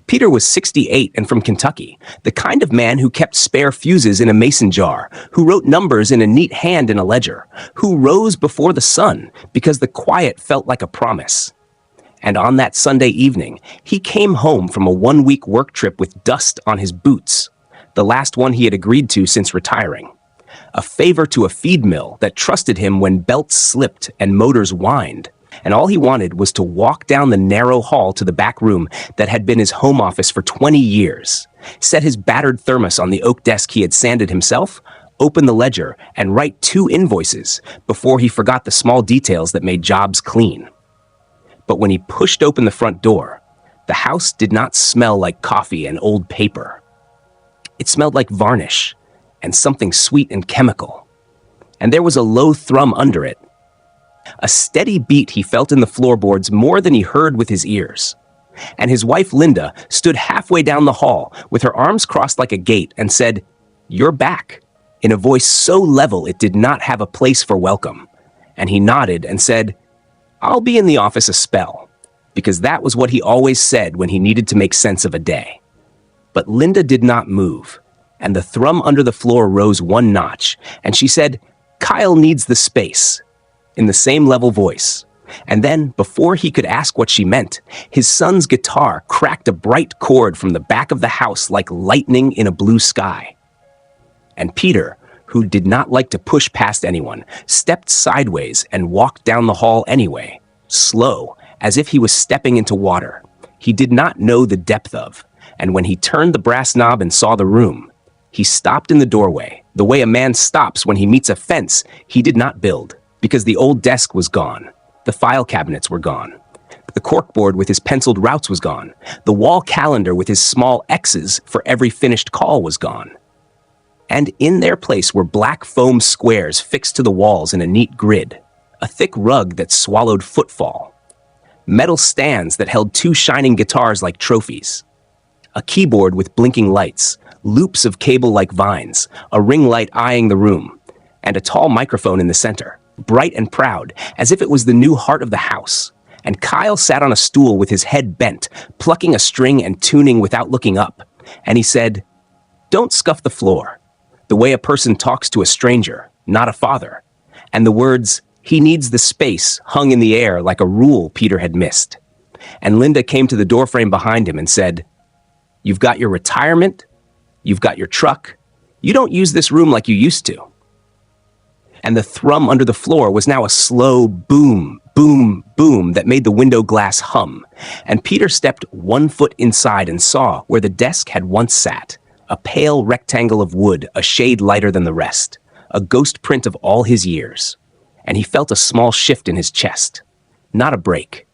Peter was 68 and from Kentucky, the kind of man who kept spare fuses in a mason jar, who wrote numbers in a neat hand in a ledger, who rose before the sun because the quiet felt like a promise. And on that Sunday evening, he came home from a one-week work trip with dust on his boots, the last one he had agreed to since retiring. A favor to a feed mill that trusted him when belts slipped and motors whined, and all he wanted was to walk down the narrow hall to the back room that had been his home office for 20 years, set his battered thermos on the oak desk he had sanded himself, open the ledger, and write 2 invoices before he forgot the small details that made jobs clean. But when he pushed open the front door, the house did not smell like coffee and old paper. It smelled like varnish and something sweet and chemical. And there was a low thrum under it, a steady beat he felt in the floorboards more than he heard with his ears. And his wife, Linda, stood halfway down the hall with her arms crossed like a gate and said, "You're back," in a voice so level it did not have a place for welcome. And he nodded and said, "I'll be in the office a spell," because that was what he always said when he needed to make sense of a day. But Linda did not move, and the thrum under the floor rose 1 notch, and she said, "Kyle needs the space," in the same level voice. And then, before he could ask what she meant, his son's guitar cracked a bright chord from the back of the house like lightning in a blue sky. And Peter, who did not like to push past anyone, stepped sideways and walked down the hall anyway, slow, as if he was stepping into water he did not know the depth of. And when he turned the brass knob and saw the room, he stopped in the doorway, the way a man stops when he meets a fence he did not build, because the old desk was gone, the file cabinets were gone, the corkboard with his penciled routes was gone, the wall calendar with his small X's for every finished call was gone. And in their place were black foam squares fixed to the walls in a neat grid, a thick rug that swallowed footfall, metal stands that held 2 shining guitars like trophies, a keyboard with blinking lights, loops of cable like vines, a ring light eyeing the room, and a tall microphone in the center, bright and proud, as if it was the new heart of the house. And Kyle sat on a stool with his head bent, plucking a string and tuning without looking up. And he said, "Don't scuff the floor," the way a person talks to a stranger, not a father. And the words, "He needs the space," hung in the air like a rule Peter had missed. And Linda came to the doorframe behind him and said, "You've got your retirement, you've got your truck, you don't use this room like you used to." And the thrum under the floor was now a slow boom, boom, boom that made the window glass hum. And Peter stepped 1 foot inside and saw where the desk had once sat, a pale rectangle of wood, a shade lighter than the rest, a ghost print of all his years. And he felt a small shift in his chest, not a break,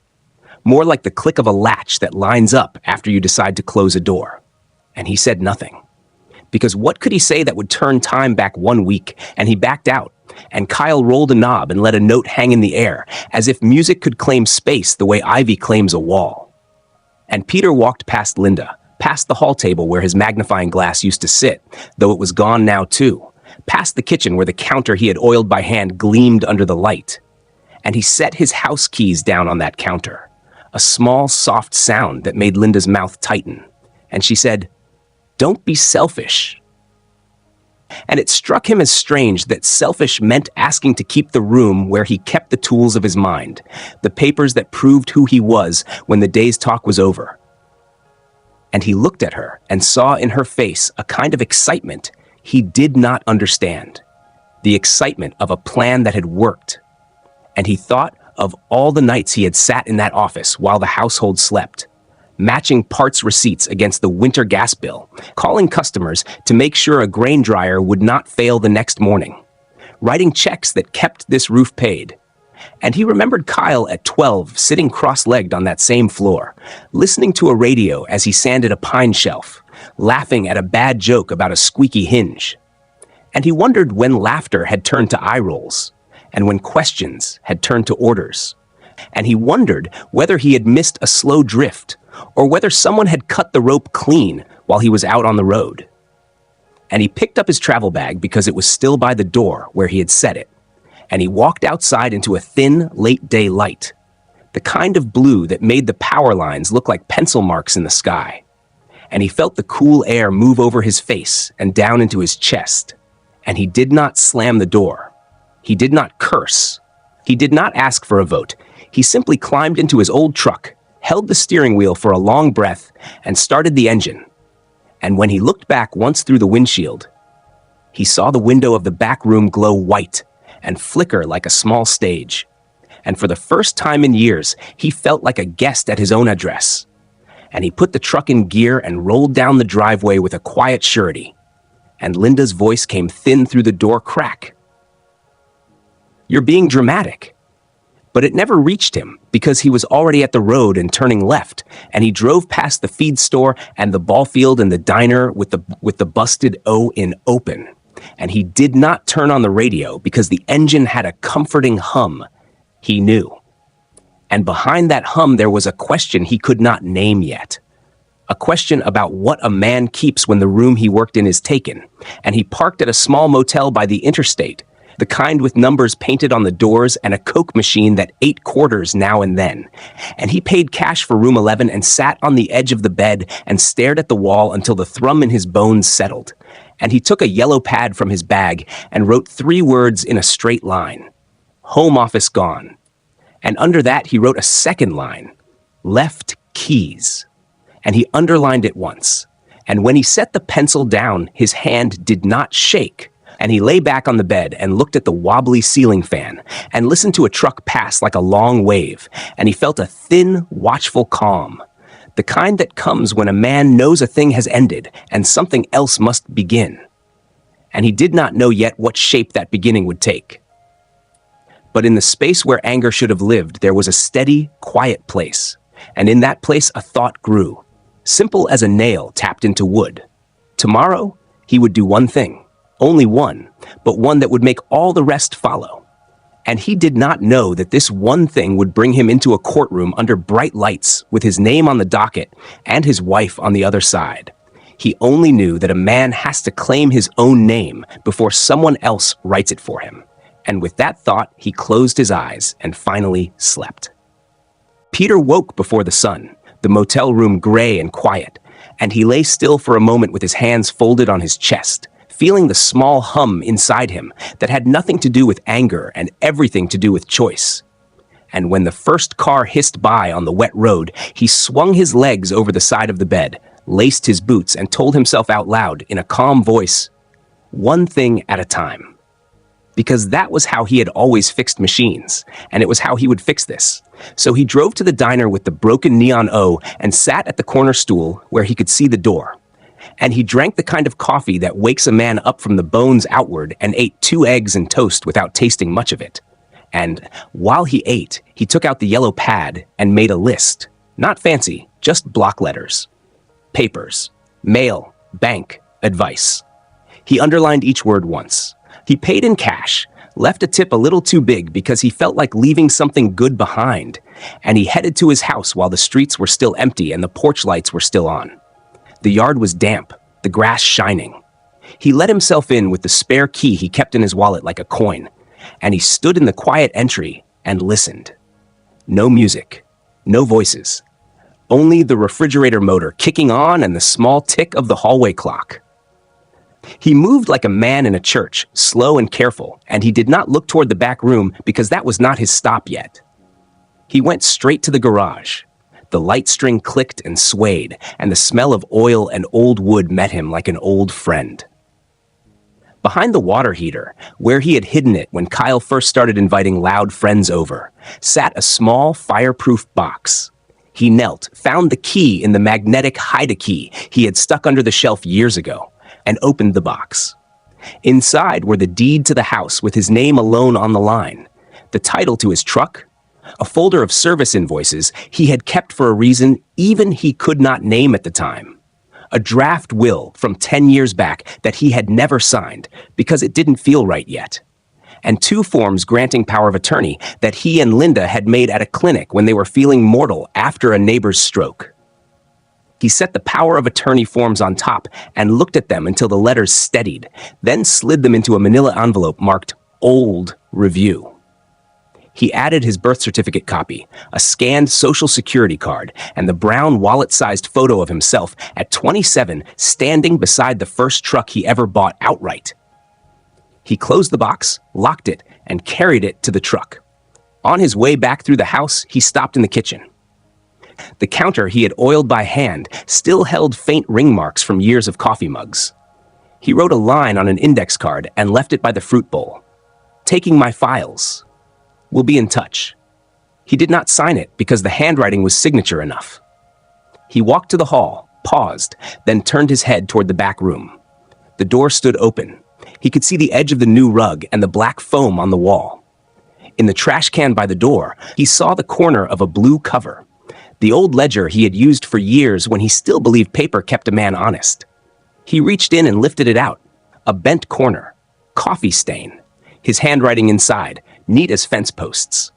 more like the click of a latch that lines up after you decide to close a door. And he said nothing, because what could he say that would turn time back 1 week? And he backed out, and Kyle rolled a knob and let a note hang in the air, as if music could claim space the way ivy claims a wall. And Peter walked past Linda, past the hall table where his magnifying glass used to sit, though it was gone now too, past the kitchen where the counter he had oiled by hand gleamed under the light. And he set his house keys down on that counter, a small, soft sound that made Linda's mouth tighten. And she said, "Don't be selfish." And it struck him as strange that selfish meant asking to keep the room where he kept the tools of his mind, the papers that proved who he was when the day's talk was over. And he looked at her and saw in her face a kind of excitement he did not understand, the excitement of a plan that had worked. And he thought of all the nights he had sat in that office while the household slept, matching parts receipts against the winter gas bill, calling customers to make sure a grain dryer would not fail the next morning, writing checks that kept this roof paid. And he remembered Kyle at 12 sitting cross-legged on that same floor, listening to a radio as he sanded a pine shelf, laughing at a bad joke about a squeaky hinge. And he wondered when laughter had turned to eye rolls, and when questions had turned to orders. And he wondered whether he had missed a slow drift, or whether someone had cut the rope clean while he was out on the road. And he picked up his travel bag because it was still by the door where he had set it, and he walked outside into a thin, late-day light, the kind of blue that made the power lines look like pencil marks in the sky. and he felt the cool air move over his face and down into his chest. And he did not slam the door. He did not curse. He did not ask for a vote. He simply climbed into his old truck, held the steering wheel for a long breath, and started the engine. And when he looked back once through the windshield, he saw the window of the back room glow white and flicker like a small stage. And for the first time in years, he felt like a guest at his own address. And he put the truck in gear and rolled down the driveway with a quiet surety. And Linda's voice came thin through the door crack. "You're being dramatic." But it never reached him because he was already at the road and turning left, and he drove past the feed store and the ball field and the diner with the busted O in open. And he did not turn on the radio because the engine had a comforting hum. He knew. And behind that hum there was a question he could not name yet. A question about what a man keeps when the room he worked in is taken. And he parked at a small motel by the interstate, the kind with numbers painted on the doors and a Coke machine that ate quarters now and then. And he paid cash for room 11 and sat on the edge of the bed and stared at the wall until the thrum in his bones settled. And he took a yellow pad from his bag and wrote 3 words in a straight line. Home office gone. And under that he wrote a second line. Left keys. And he underlined it once. And when he set the pencil down, his hand did not shake. And he lay back on the bed and looked at the wobbly ceiling fan and listened to a truck pass like a long wave. And he felt a thin, watchful calm. The kind that comes when a man knows a thing has ended and something else must begin. And he did not know yet what shape that beginning would take. But in the space where anger should have lived, there was a steady, quiet place. And in that place a thought grew, simple as a nail tapped into wood. Tomorrow, he would do one thing. Only one, but one that would make all the rest follow. And he did not know that this one thing would bring him into a courtroom under bright lights with his name on the docket and his wife on the other side. He only knew that a man has to claim his own name before someone else writes it for him. And with that thought, he closed his eyes and finally slept. Peter woke before the sun, the motel room gray and quiet, and he lay still for a moment with his hands folded on his chest, feeling the small hum inside him that had nothing to do with anger and everything to do with choice. And when the first car hissed by on the wet road, he swung his legs over the side of the bed, laced his boots, and told himself out loud in a calm voice, one thing at a time. Because that was how he had always fixed machines, and it was how he would fix this. So he drove to the diner with the broken neon O and sat at the corner stool where he could see the door. And he drank the kind of coffee that wakes a man up from the bones outward and ate 2 eggs and toast without tasting much of it. And while he ate, he took out the yellow pad and made a list. Not fancy, just block letters. Papers, mail, bank, advice. He underlined each word once. He paid in cash, left a tip a little too big because he felt like leaving something good behind. And he headed to his house while the streets were still empty and the porch lights were still on. The yard was damp, the grass shining. He let himself in with the spare key he kept in his wallet like a coin, and he stood in the quiet entry and listened. No music, no voices, only the refrigerator motor kicking on and the small tick of the hallway clock. He moved like a man in a church, slow and careful, and he did not look toward the back room because that was not his stop yet. He went straight to the garage. The light string clicked and swayed, and the smell of oil and old wood met him like an old friend. Behind the water heater, where he had hidden it when Kyle first started inviting loud friends over, sat a small, fireproof box. He knelt, found the key in the magnetic hide-a-key he had stuck under the shelf years ago, and opened the box. Inside were the deed to the house with his name alone on the line, the title to his truck, a folder of service invoices he had kept for a reason even he could not name at the time, a draft will from 10 years back that he had never signed because it didn't feel right yet, and 2 forms granting power of attorney that he and Linda had made at a clinic when they were feeling mortal after a neighbor's stroke. He set the power of attorney forms on top and looked at them until the letters steadied, then slid them into a manila envelope marked Old Review. He added his birth certificate copy, a scanned social security card, and the brown wallet-sized photo of himself at 27 standing beside the first truck he ever bought outright. He closed the box, locked it, and carried it to the truck. On his way back through the house, he stopped in the kitchen. The counter he had oiled by hand still held faint ring marks from years of coffee mugs. He wrote a line on an index card and left it by the fruit bowl. "Taking my files. We'll be in touch." He did not sign it because the handwriting was signature enough. He walked to the hall, paused, then turned his head toward the back room. The door stood open. He could see the edge of the new rug and the black foam on the wall. In the trash can by the door, he saw the corner of a blue cover, the old ledger he had used for years when he still believed paper kept a man honest. He reached in and lifted it out. A bent corner, coffee stain, his handwriting inside, neat as fence posts.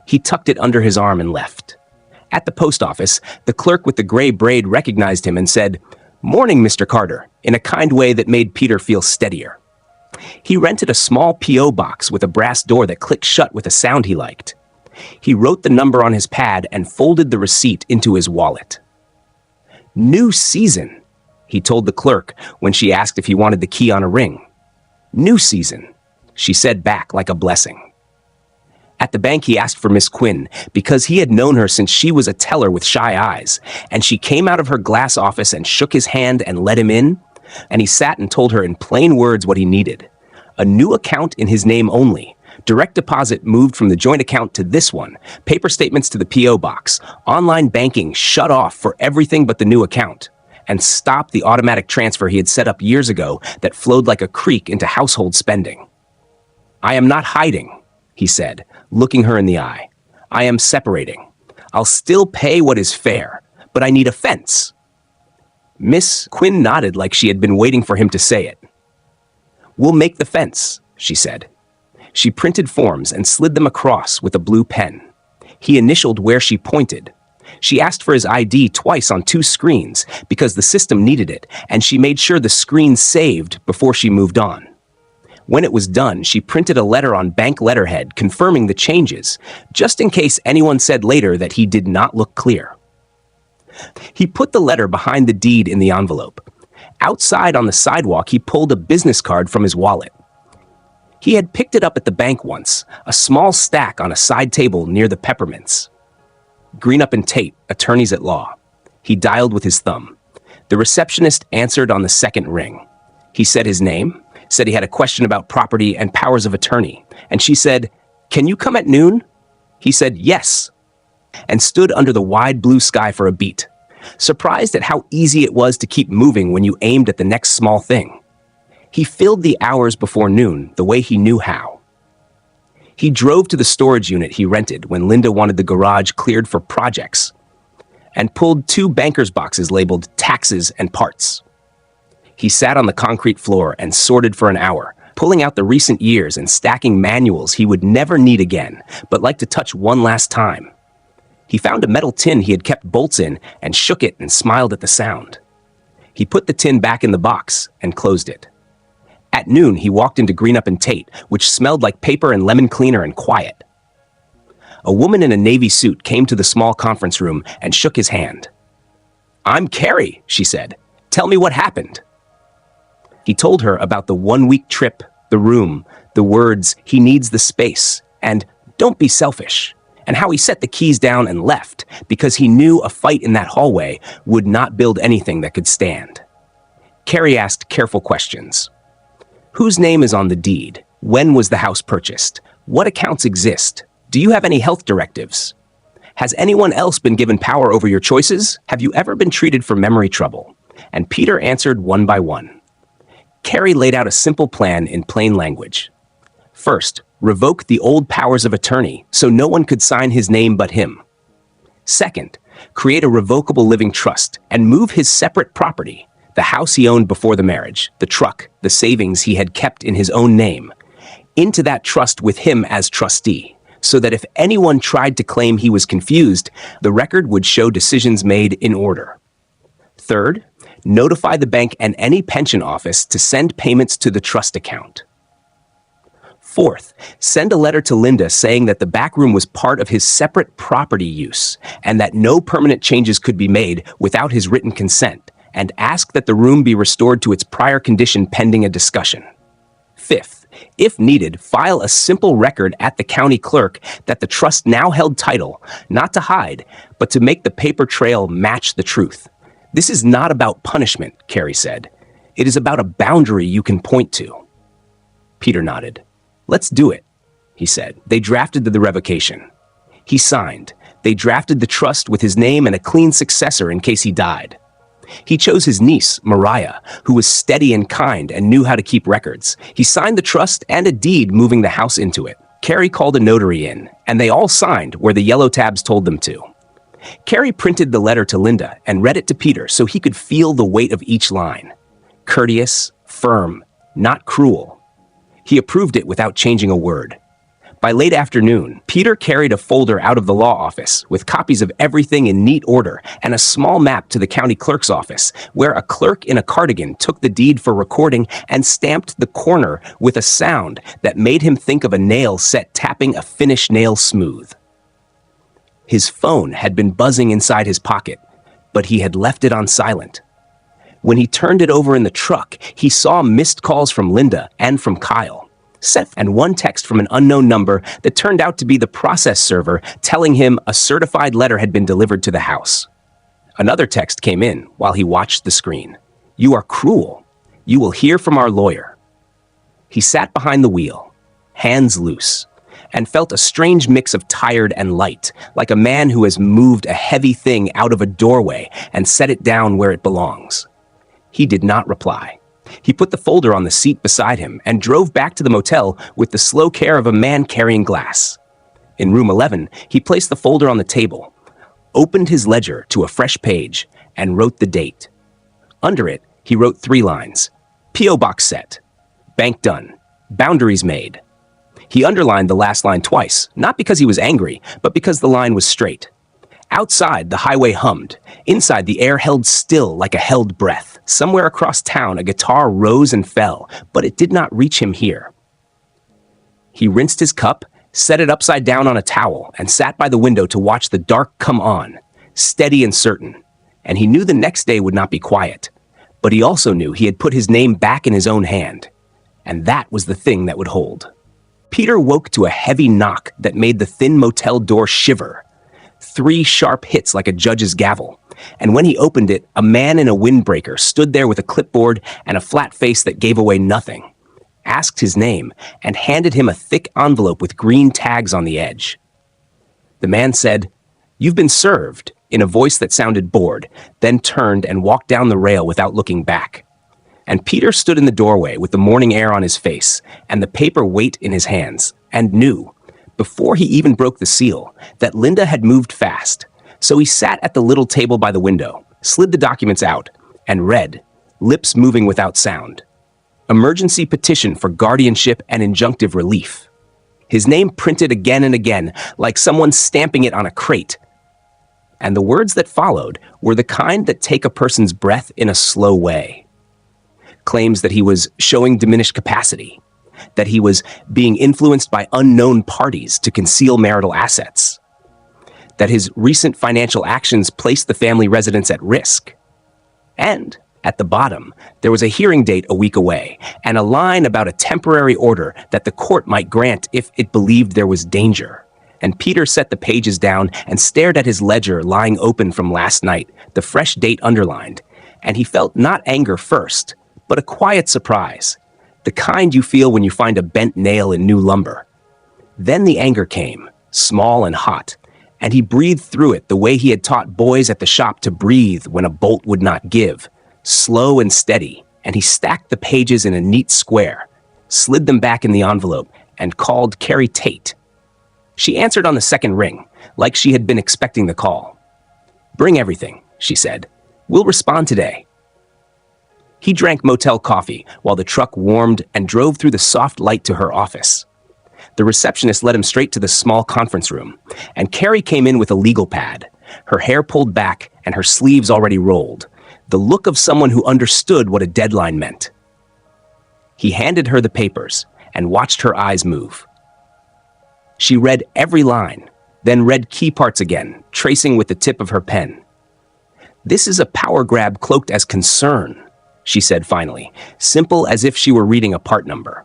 He tucked it under his arm and left. At the post office, the clerk with the gray braid recognized him and said, "Morning, Mr. Carter," in a kind way that made Peter feel steadier. He rented a small P.O. box with a brass door that clicked shut with a sound he liked. He wrote the number on his pad and folded the receipt into his wallet. "New season," he told the clerk when she asked if he wanted the key on a ring. "New season," she said back like a blessing. At the bank, he asked for Miss Quinn because he had known her since she was a teller with shy eyes, and she came out of her glass office and shook his hand and let him in, and he sat and told her in plain words what he needed. A new account in his name only. Direct deposit moved from the joint account to this one. Paper statements to the P.O. box. Online banking shut off for everything but the new account. And stop the automatic transfer he had set up years ago that flowed like a creek into household spending. "I am not hiding," he said, looking her in the eye. "I am separating. I'll still pay what is fair, but I need a fence." Miss Quinn nodded like she had been waiting for him to say it. "We'll make the fence," she said. She printed forms and slid them across with a blue pen. He initialed where she pointed. She asked for his ID twice on 2 screens because the system needed it, and she made sure the screen saved before she moved on. When it was done, she printed a letter on bank letterhead confirming the changes, just in case anyone said later that he did not look clear. He put the letter behind the deed in the envelope. Outside on the sidewalk, he pulled a business card from his wallet. He had picked it up at the bank once, a small stack on a side table near the peppermints. Greenup and Tate, attorneys at law. He dialed with his thumb. The receptionist answered on the second ring. He said his name, said he had a question about property and powers of attorney, and she said, "Can you come at noon?" He said, "Yes," and stood under the wide blue sky for a beat, surprised at how easy it was to keep moving when you aimed at the next small thing. He filled the hours before noon the way he knew how. He drove to the storage unit he rented when Linda wanted the garage cleared for projects, and pulled 2 banker's boxes labeled taxes and parts. He sat on the concrete floor and sorted for an hour, pulling out the recent years and stacking manuals he would never need again, but like to touch one last time. He found a metal tin he had kept bolts in and shook it and smiled at the sound. He put the tin back in the box and closed it. At noon, he walked into Greenup and Tate, which smelled like paper and lemon cleaner and quiet. A woman in a navy suit came to the small conference room and shook his hand. "I'm Carrie," she said. "Tell me what happened." He told her about the 1-week trip, the room, the words, "He needs the space," and "Don't be selfish," and how he set the keys down and left because he knew a fight in that hallway would not build anything that could stand. Carrie asked careful questions. Whose name is on the deed? When was the house purchased? What accounts exist? Do you have any health directives? Has anyone else been given power over your choices? Have you ever been treated for memory trouble? And Peter answered one by one. Carrie laid out a simple plan in plain language. First, revoke the old powers of attorney so no one could sign his name but him. Second, create a revocable living trust and move his separate property, the house he owned before the marriage, the truck, the savings he had kept in his own name, into that trust with him as trustee, so that if anyone tried to claim he was confused, the record would show decisions made in order. Third, notify the bank and any pension office to send payments to the trust account. Fourth, send a letter to Linda saying that the back room was part of his separate property use and that no permanent changes could be made without his written consent, and ask that the room be restored to its prior condition pending a discussion. Fifth, if needed, file a simple record at the county clerk that the trust now held title, not to hide, but to make the paper trail match the truth. This is not about punishment, Carrie said. It is about a boundary you can point to. Peter nodded. Let's do it, he said. They drafted the revocation. He signed. They drafted the trust with his name and a clean successor in case he died. He chose his niece, Mariah, who was steady and kind and knew how to keep records. He signed the trust and a deed moving the house into it. Carrie called a notary in, and they all signed where the yellow tabs told them to. Carrie printed the letter to Linda and read it to Peter so he could feel the weight of each line. Courteous, firm, not cruel. He approved it without changing a word. By late afternoon, Peter carried a folder out of the law office with copies of everything in neat order and a small map to the county clerk's office, where a clerk in a cardigan took the deed for recording and stamped the corner with a sound that made him think of a nail set tapping a finished nail smooth. His phone had been buzzing inside his pocket, but he had left it on silent. When he turned it over in the truck, he saw missed calls from Linda and from Kyle, and one text from an unknown number that turned out to be the process server telling him a certified letter had been delivered to the house. Another text came in while he watched the screen. You are cruel. You will hear from our lawyer. He sat behind the wheel, hands loose, and felt a strange mix of tired and light, like a man who has moved a heavy thing out of a doorway and set it down where it belongs. He did not reply. He put the folder on the seat beside him and drove back to the motel with the slow care of a man carrying glass. In room 11, he placed the folder on the table, opened his ledger to a fresh page, and wrote the date. Under it, he wrote 3 lines. P.O. Box set. Bank done. Boundaries made. He underlined the last line twice, not because he was angry, but because the line was straight. Outside, the highway hummed. Inside, the air held still like a held breath. Somewhere across town, a guitar rose and fell, but it did not reach him here. He rinsed his cup, set it upside down on a towel, and sat by the window to watch the dark come on, steady and certain. And he knew the next day would not be quiet. But he also knew he had put his name back in his own hand. And that was the thing that would hold. Peter woke to a heavy knock that made the thin motel door shiver. 3 sharp hits like a judge's gavel. And when he opened it, a man in a windbreaker stood there with a clipboard and a flat face that gave away nothing, asked his name, and handed him a thick envelope with green tags on the edge. The man said, "You've been served," in a voice that sounded bored, then turned and walked down the rail without looking back. And Peter stood in the doorway with the morning air on his face and the paper weight in his hands, and knew, before he even broke the seal, that Linda had moved fast. So he sat at the little table by the window, slid the documents out, and read, lips moving without sound. Emergency petition for guardianship and injunctive relief. His name printed again and again, like someone stamping it on a crate. And the words that followed were the kind that take a person's breath in a slow way. Claims that he was showing diminished capacity, that he was being influenced by unknown parties to conceal marital assets, that his recent financial actions placed the family residence at risk. And, at the bottom, there was a hearing date a week away, and a line about a temporary order that the court might grant if it believed there was danger. And Peter set the pages down and stared at his ledger lying open from last night, the fresh date underlined, and he felt not anger first, but a quiet surprise, the kind you feel when you find a bent nail in new lumber. Then the anger came, small and hot, and he breathed through it the way he had taught boys at the shop to breathe when a bolt would not give, slow and steady, and he stacked the pages in a neat square, slid them back in the envelope, and called Carrie Tate. She answered on the second ring, like she had been expecting the call. "Bring everything," she said. "We'll respond today." He drank motel coffee while the truck warmed and drove through the soft light to her office. The receptionist led him straight to the small conference room, and Carrie came in with a legal pad, her hair pulled back and her sleeves already rolled, the look of someone who understood what a deadline meant. He handed her the papers, and watched her eyes move. She read every line, then read key parts again, tracing with the tip of her pen. "This is a power grab cloaked as concern," she said finally, simple as if she were reading a part number.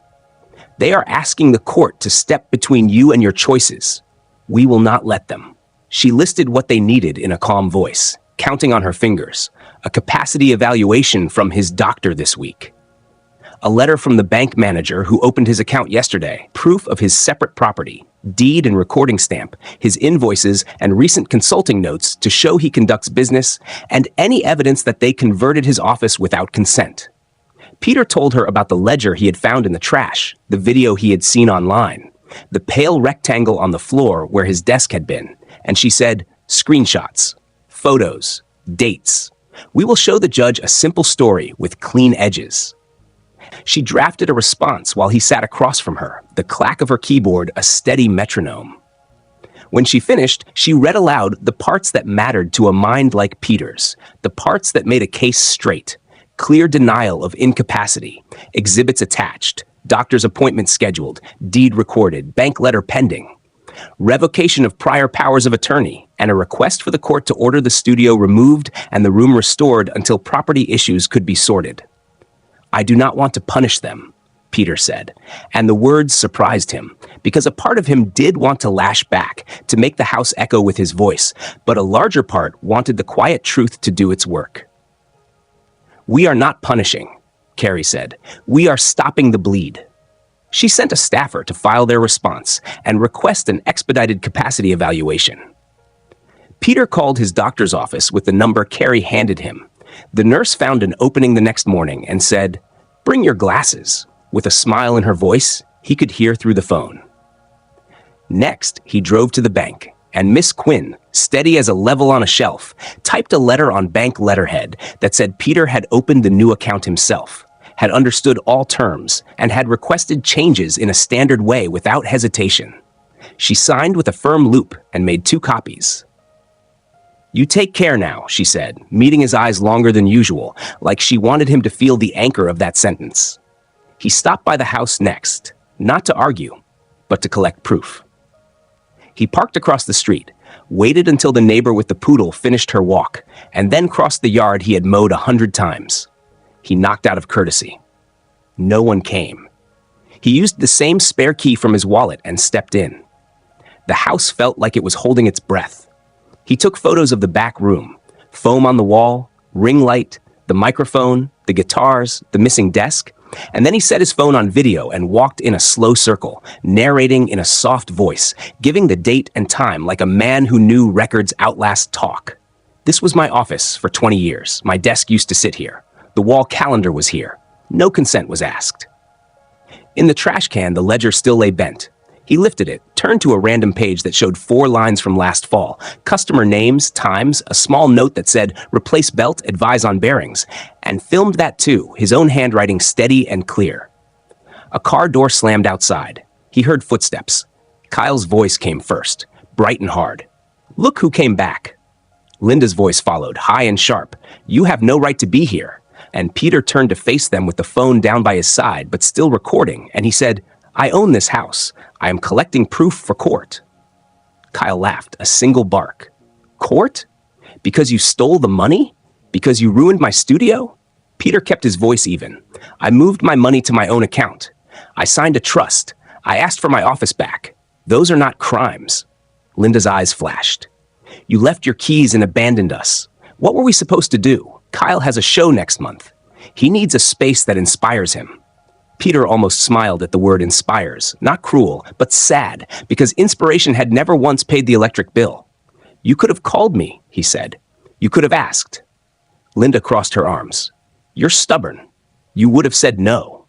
"They are asking the court to step between you and your choices. We will not let them." She listed what they needed in a calm voice, counting on her fingers. A capacity evaluation from his doctor this week. A letter from the bank manager who opened his account yesterday, proof of his separate property, deed and recording stamp, his invoices and recent consulting notes to show he conducts business, and any evidence that they converted his office without consent. Peter told her about the ledger he had found in the trash, the video he had seen online, the pale rectangle on the floor where his desk had been, and she said, "Screenshots, photos, dates. We will show the judge a simple story with clean edges." She drafted a response while he sat across from her, the clack of her keyboard a steady metronome. When she finished, she read aloud the parts that mattered to a mind like Peter's, the parts that made a case straight. Clear denial of incapacity, exhibits attached, doctor's appointment scheduled, deed recorded, bank letter pending. Revocation of prior powers of attorney, and a request for the court to order the studio removed and the room restored until property issues could be sorted. "I do not want to punish them," Peter said, and the words surprised him, because a part of him did want to lash back, to make the house echo with his voice, but a larger part wanted the quiet truth to do its work. "We are not punishing," Carrie said. "We are stopping the bleed." She sent a staffer to file their response and request an expedited capacity evaluation. Peter called his doctor's office with the number Carrie handed him. The nurse found an opening the next morning and said, "Bring your glasses." With a smile in her voice, he could hear through the phone. Next, he drove to the bank, and Miss Quinn, steady as a level on a shelf, typed a letter on bank letterhead that said Peter had opened the new account himself, had understood all terms, and had requested changes in a standard way without hesitation. She signed with a firm loop and made 2 copies. "You take care now," she said, meeting his eyes longer than usual, like she wanted him to feel the anchor of that sentence. He stopped by the house next, not to argue, but to collect proof. He parked across the street, waited until the neighbor with the poodle finished her walk, and then crossed the yard he had mowed 100 times. He knocked out of courtesy. No one came. He used the same spare key from his wallet and stepped in. The house felt like it was holding its breath. He took photos of the back room, foam on the wall, ring light, the microphone, the guitars, the missing desk, and then he set his phone on video and walked in a slow circle, narrating in a soft voice, giving the date and time like a man who knew records outlast talk. "This was my office for 20 years. My desk used to sit here. The wall calendar was here. No consent was asked." In the trash can, the ledger still lay bent. He lifted it, turned to a random page that showed 4 lines from last fall, customer names, times, a small note that said, "Replace belt, advise on bearings," and filmed that too, his own handwriting steady and clear. A car door slammed outside. He heard footsteps. Kyle's voice came first, bright and hard. "Look who came back." Linda's voice followed, high and sharp. "You have no right to be here." And Peter turned to face them with the phone down by his side, but still recording, and he said, "I own this house. I am collecting proof for court." Kyle laughed, a single bark. "Court? Because you stole the money? Because you ruined my studio?" Peter kept his voice even. "I moved my money to my own account. I signed a trust. I asked for my office back. Those are not crimes." Linda's eyes flashed. "You left your keys and abandoned us. What were we supposed to do? Kyle has a show next month. He needs a space that inspires him." Peter almost smiled at the word inspires, not cruel, but sad, because inspiration had never once paid the electric bill. "You could have called me," he said. "You could have asked." Linda crossed her arms. "You're stubborn. You would have said no."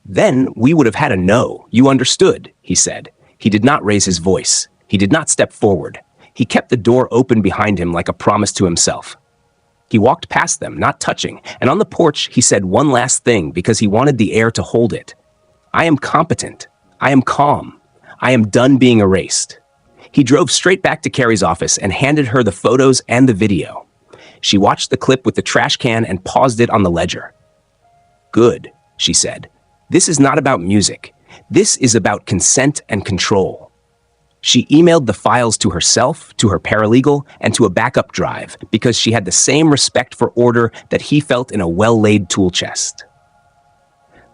"Then we would have had a no. You understood," he said. He did not raise his voice. He did not step forward. He kept the door open behind him like a promise to himself. He walked past them, not touching, and on the porch he said one last thing because he wanted the air to hold it. "I am competent. I am calm. I am done being erased." He drove straight back to Carrie's office and handed her the photos and the video. She watched the clip with the trash can and paused it on the ledger. "Good," she said. "This is not about music. This is about consent and control. She emailed the files to herself, to her paralegal, and to a backup drive because she had the same respect for order that he felt in a well-laid tool chest.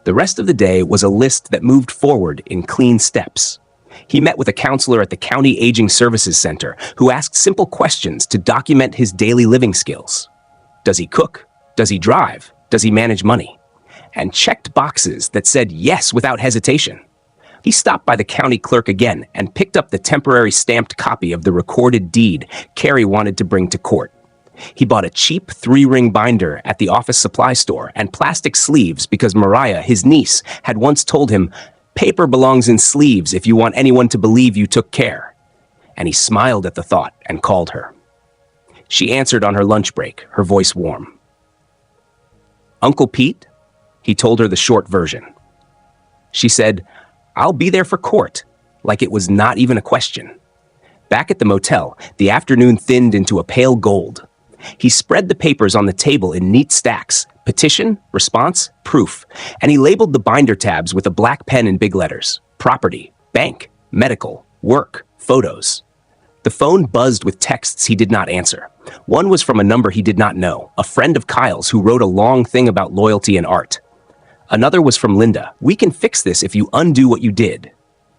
The rest of the day was a list that moved forward in clean steps. He met with a counselor at the County Aging Services Center who asked simple questions to document his daily living skills. Does he cook? Does he drive? Does he manage money? And checked boxes that said yes without hesitation. He stopped by the county clerk again and picked up the temporary stamped copy of the recorded deed Carrie wanted to bring to court. He bought a cheap 3-ring binder at the office supply store and plastic sleeves because Mariah, his niece, had once told him, "Paper belongs in sleeves if you want anyone to believe you took care." And he smiled at the thought and called her. She answered on her lunch break, her voice warm. "Uncle Pete?" He told her the short version. She said, "I'll be there for court," like it was not even a question. Back at the motel, the afternoon thinned into a pale gold. He spread the papers on the table in neat stacks, petition, response, proof, and he labeled the binder tabs with a black pen in big letters: property, bank, medical, work, photos. The phone buzzed with texts he did not answer. One was from a number he did not know, a friend of Kyle's who wrote a long thing about loyalty and art. Another was from Linda. "We can fix this if you undo what you did."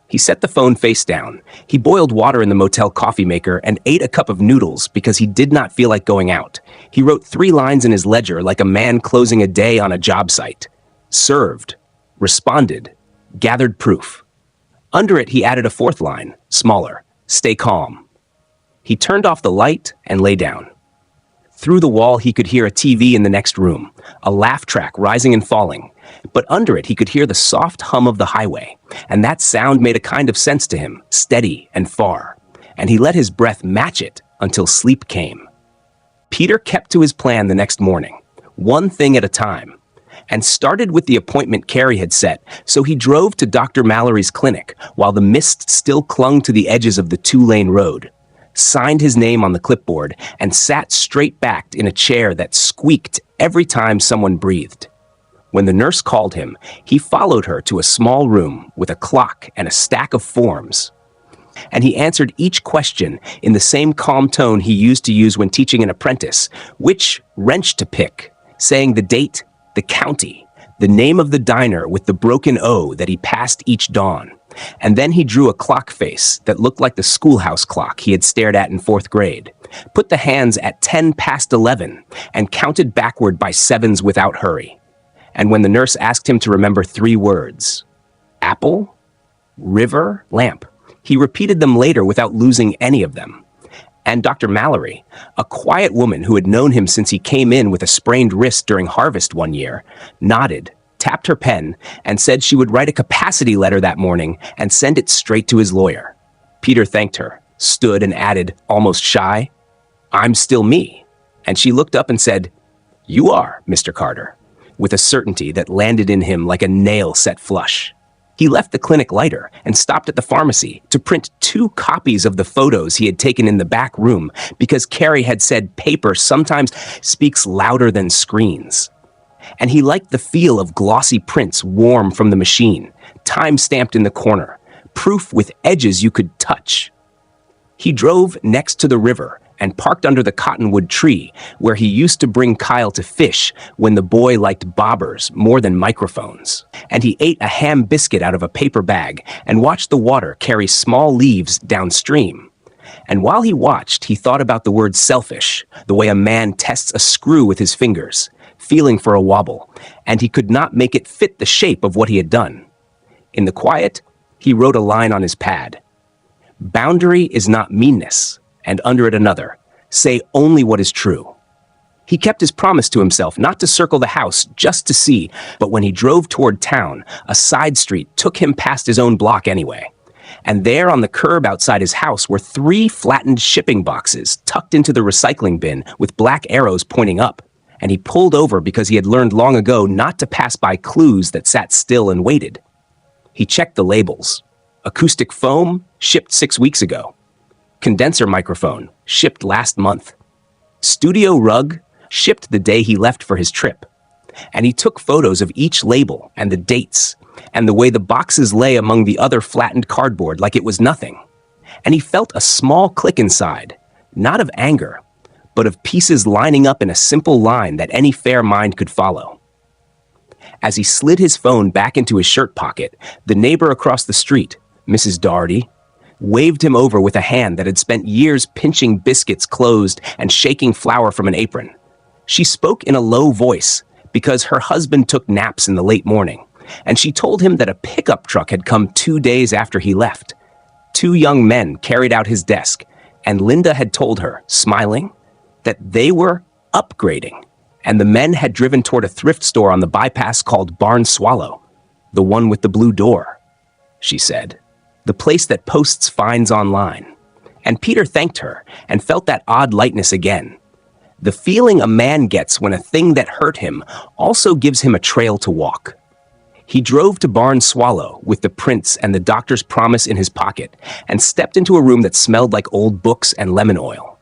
He set the phone face down. He boiled water in the motel coffee maker and ate a cup of noodles because he did not feel like going out. He wrote 3 lines in his ledger like a man closing a day on a job site. Served, responded, gathered proof. Under it, he added a 4th line, smaller: stay calm. He turned off the light and lay down. Through the wall, he could hear a TV in the next room, a laugh track rising and falling. But under it, he could hear the soft hum of the highway, and that sound made a kind of sense to him, steady and far. And he let his breath match it until sleep came. Peter kept to his plan the next morning, one thing at a time, and started with the appointment Carrie had set, so he drove to Dr. Mallory's clinic while the mist still clung to the edges of the 2-lane road, signed his name on the clipboard, and sat straight-backed in a chair that squeaked every time someone breathed. When the nurse called him, he followed her to a small room with a clock and a stack of forms. And he answered each question in the same calm tone he used to use when teaching an apprentice, which wrench to pick, saying the date, the county, the name of the diner with the broken O that he passed each dawn. And then he drew a clock face that looked like the schoolhouse clock he had stared at in 4th grade, put the hands at 10 past 11, and counted backward by 7s without hurry. And when the nurse asked him to remember 3 words, apple, river, lamp, he repeated them later without losing any of them. And Dr. Mallory, a quiet woman who had known him since he came in with a sprained wrist during harvest one year, nodded, tapped her pen, and said she would write a capacity letter that morning and send it straight to his lawyer. Peter thanked her, stood and added, almost shy, "I'm still me." And she looked up and said, "You are, Mr. Carter," with a certainty that landed in him like a nail set flush. He left the clinic lighter and stopped at the pharmacy to print 2 copies of the photos he had taken in the back room because Carrie had said paper sometimes speaks louder than screens. And he liked the feel of glossy prints warm from the machine, time-stamped in the corner, proof with edges you could touch. He drove next to the river and parked under the cottonwood tree where he used to bring Kyle to fish when the boy liked bobbers more than microphones. And he ate a ham biscuit out of a paper bag and watched the water carry small leaves downstream. And while he watched, he thought about the word selfish, the way a man tests a screw with his fingers, feeling for a wobble, and he could not make it fit the shape of what he had done. In the quiet, he wrote a line on his pad. "Boundary is not meanness," and under it another, "Say only what is true." He kept his promise to himself not to circle the house just to see, but when he drove toward town, a side street took him past his own block anyway. And there on the curb outside his house were 3 flattened shipping boxes tucked into the recycling bin with black arrows pointing up. And he pulled over because he had learned long ago not to pass by clues that sat still and waited. He checked the labels. Acoustic foam, shipped 6 weeks ago. Condenser microphone, shipped last month. Studio rug, shipped the day he left for his trip. And he took photos of each label and the dates, and the way the boxes lay among the other flattened cardboard like it was nothing. And he felt a small click inside, not of anger, but of pieces lining up in a simple line that any fair mind could follow. As he slid his phone back into his shirt pocket, the neighbor across the street, Mrs. Doherty, waved him over with a hand that had spent years pinching biscuits closed and shaking flour from an apron. She spoke in a low voice because her husband took naps in the late morning, and she told him that a pickup truck had come 2 days after he left. 2 young men carried out his desk, and Linda had told her, smiling, that they were upgrading, and the men had driven toward a thrift store on the bypass called Barn Swallow, the one with the blue door, she said, the place that posts finds online. And Peter thanked her and felt that odd lightness again. The feeling a man gets when a thing that hurt him also gives him a trail to walk. He drove to Barn Swallow with the prints and the doctor's promise in his pocket and stepped into a room that smelled like old books and lemon oil.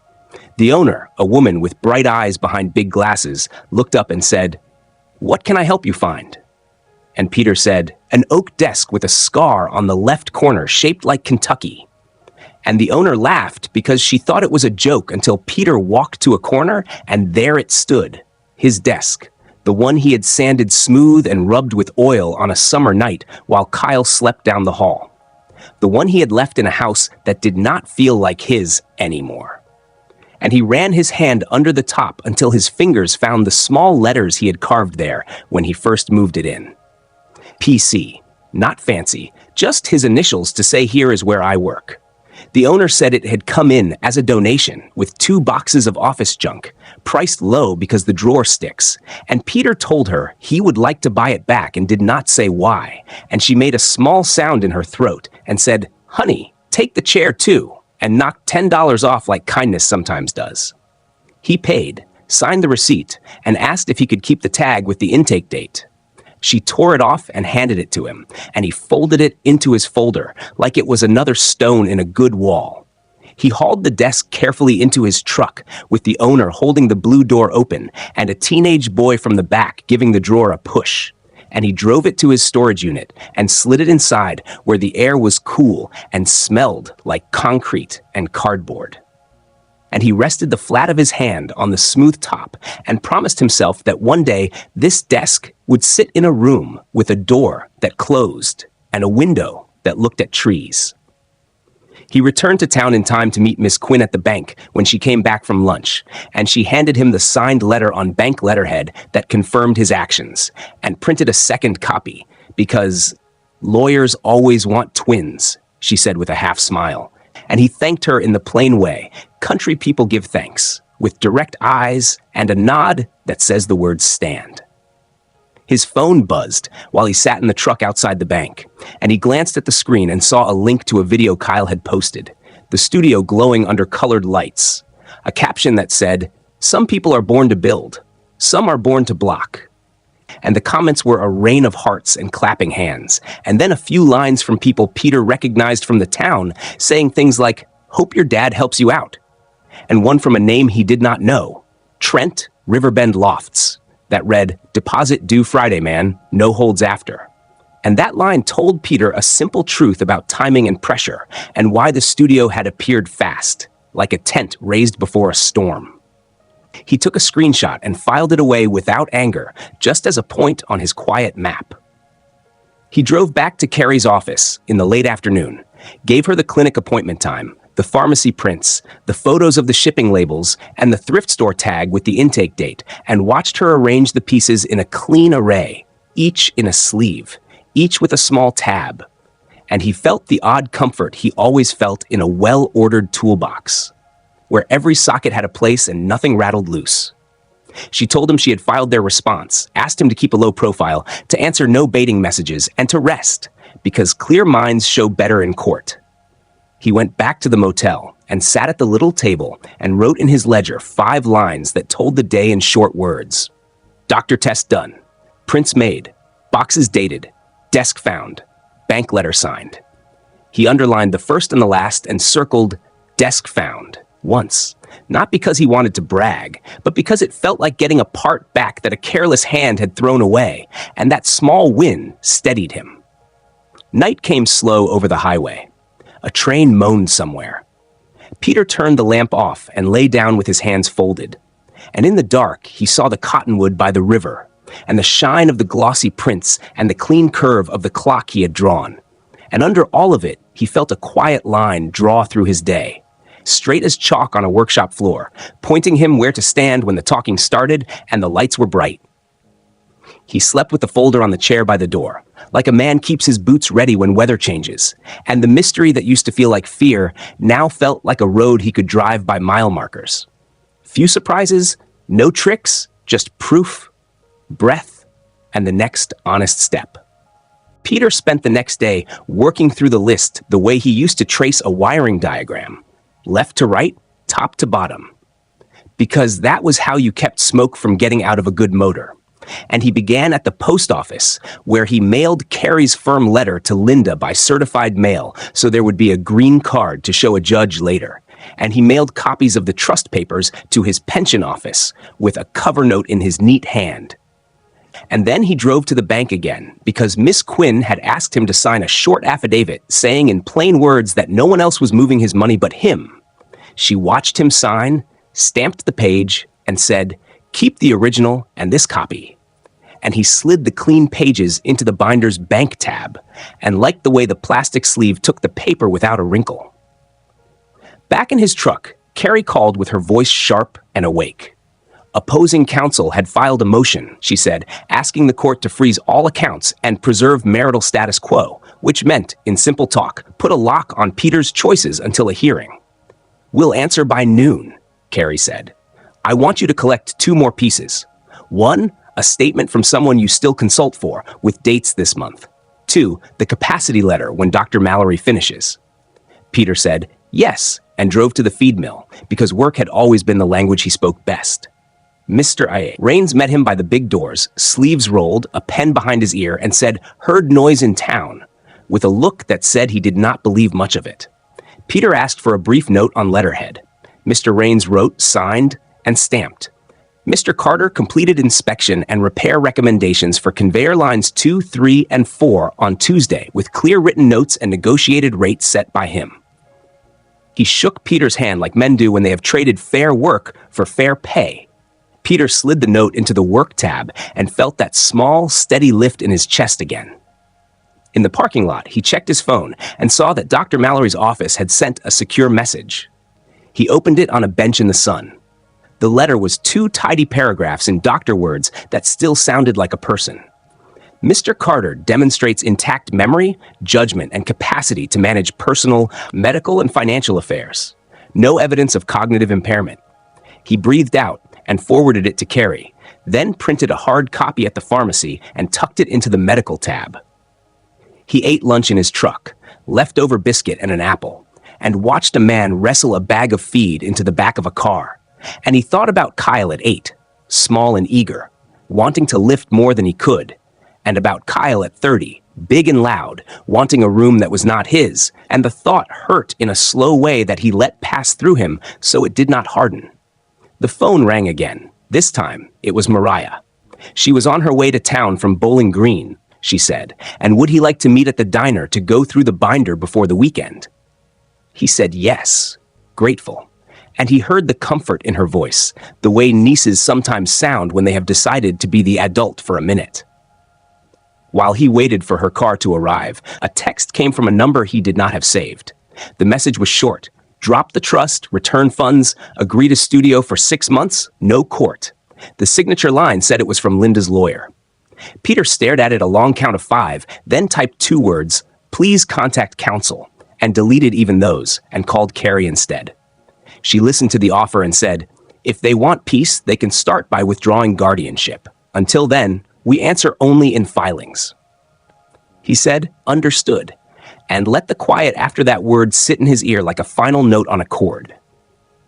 The owner, a woman with bright eyes behind big glasses, looked up and said, "What can I help you find?" And Peter said, "An oak desk with a scar on the left corner shaped like Kentucky." And the owner laughed because she thought it was a joke until Peter walked to a corner and there it stood, his desk, the one he had sanded smooth and rubbed with oil on a summer night while Kyle slept down the hall. The one he had left in a house that did not feel like his anymore. And he ran his hand under the top until his fingers found the small letters he had carved there when he first moved it in. PC, not fancy, just his initials to say here is where I work. The owner said it had come in as a donation with 2 boxes of office junk, priced low because the drawer sticks, and Peter told her he would like to buy it back and did not say why, and she made a small sound in her throat and said, "Honey, take the chair too," and knocked $10 off like kindness sometimes does. He paid, signed the receipt, and asked if he could keep the tag with the intake date. She tore it off and handed it to him, and he folded it into his folder like it was another stone in a good wall. He hauled the desk carefully into his truck, with the owner holding the blue door open and a teenage boy from the back giving the drawer a push. And he drove it to his storage unit and slid it inside where the air was cool and smelled like concrete and cardboard. And he rested the flat of his hand on the smooth top and promised himself that one day this desk would sit in a room with a door that closed and a window that looked at trees. He returned to town in time to meet Miss Quinn at the bank when she came back from lunch, and she handed him the signed letter on bank letterhead that confirmed his actions, and printed a second copy, because lawyers always want twins, she said with a half smile. And he thanked her in the plain way country people give thanks, with direct eyes and a nod that says the word stand. His phone buzzed while he sat in the truck outside the bank, and he glanced at the screen and saw a link to a video Kyle had posted, the studio glowing under colored lights, a caption that said, "Some people are born to build, some are born to block." And the comments were a rain of hearts and clapping hands, and then a few lines from people Peter recognized from the town saying things like, "Hope your dad helps you out," and one from a name he did not know, Trent Riverbend Lofts, that read, "Deposit due Friday, man, no holds after." And that line told Peter a simple truth about timing and pressure, and why the studio had appeared fast, like a tent raised before a storm. He took a screenshot and filed it away without anger, just as a point on his quiet map. He drove back to Carrie's office in the late afternoon, gave her the clinic appointment time, the pharmacy prints, the photos of the shipping labels, and the thrift store tag with the intake date, and watched her arrange the pieces in a clean array, each in a sleeve, each with a small tab. And he felt the odd comfort he always felt in a well-ordered toolbox, where every socket had a place and nothing rattled loose. She told him she had filed their response, asked him to keep a low profile, to answer no baiting messages, and to rest, because clear minds show better in court. He went back to the motel and sat at the little table and wrote in his ledger 5 lines that told the day in short words. Doctor test done. Prints made. Boxes dated. Desk found. Bank letter signed. He underlined the first and the last and circled desk found once, not because he wanted to brag, but because it felt like getting a part back that a careless hand had thrown away, and that small win steadied him. Night came slow over the highway. A train moaned somewhere. Peter turned the lamp off and lay down with his hands folded. And in the dark, he saw the cottonwood by the river, and the shine of the glossy prints and the clean curve of the clock he had drawn. And under all of it, he felt a quiet line draw through his day, straight as chalk on a workshop floor, pointing him where to stand when the talking started and the lights were bright. He slept with the folder on the chair by the door, like a man keeps his boots ready when weather changes, and the mystery that used to feel like fear now felt like a road he could drive by mile markers. Few surprises, no tricks, just proof, breath, and the next honest step. Peter spent the next day working through the list the way he used to trace a wiring diagram, left to right, top to bottom. Because that was how you kept smoke from getting out of a good motor. And he began at the post office, where he mailed Carrie's firm letter to Linda by certified mail so there would be a green card to show a judge later. And he mailed copies of the trust papers to his pension office with a cover note in his neat hand. And then he drove to the bank again because Miss Quinn had asked him to sign a short affidavit saying in plain words that no one else was moving his money but him. She watched him sign, stamped the page, and said, "Keep the original and this copy." And he slid the clean pages into the binder's bank tab and liked the way the plastic sleeve took the paper without a wrinkle. Back in his truck, Carrie called with her voice sharp and awake. Opposing counsel had filed a motion, she said, asking the court to freeze all accounts and preserve marital status quo, which meant, in simple talk, put a lock on Peter's choices until a hearing. "We'll answer by noon," Carrie said. "I want you to collect 2 more pieces. 1, a statement from someone you still consult for, with dates this month. 2, the capacity letter when Dr. Mallory finishes." Peter said, "Yes," and drove to the feed mill, because work had always been the language he spoke best. Mr. I.A. Raines met him by the big doors, sleeves rolled, a pen behind his ear, and said, "Heard noise in town," with a look that said he did not believe much of it. Peter asked for a brief note on letterhead. Mr. Raines wrote, signed, and stamped. Mr. Carter completed inspection and repair recommendations for conveyor lines 2, 3, and 4 on Tuesday, with clear written notes and negotiated rates set by him. He shook Peter's hand like men do when they have traded fair work for fair pay. Peter slid the note into the work tab and felt that small, steady lift in his chest again. In the parking lot, he checked his phone and saw that Dr. Mallory's office had sent a secure message. He opened it on a bench in the sun. The letter was 2 tidy paragraphs in doctor words that still sounded like a person. Mr. Carter demonstrates intact memory, judgment, and capacity to manage personal, medical, and financial affairs. No evidence of cognitive impairment. He breathed out and forwarded it to Carrie, then printed a hard copy at the pharmacy and tucked it into the medical tab. He ate lunch in his truck, leftover biscuit and an apple, and watched a man wrestle a bag of feed into the back of a car. And he thought about Kyle at 8, small and eager, wanting to lift more than he could, and about Kyle at 30, big and loud, wanting a room that was not his, and the thought hurt in a slow way that he let pass through him so it did not harden. The phone rang again. This time, it was Mariah. She was on her way to town from Bowling Green, she said, and would he like to meet at the diner to go through the binder before the weekend? He said yes, grateful. And he heard the comfort in her voice, the way nieces sometimes sound when they have decided to be the adult for a minute. While he waited for her car to arrive, a text came from a number he did not have saved. The message was short. Drop the trust, return funds, agree to studio for 6 months, no court. The signature line said it was from Linda's lawyer. Peter stared at it a long count of 5, then typed 2 words, "Please contact counsel," and deleted even those, and called Carrie instead. She listened to the offer and said, "If they want peace, they can start by withdrawing guardianship. Until then, we answer only in filings." He said, "Understood," and let the quiet after that word sit in his ear like a final note on a chord.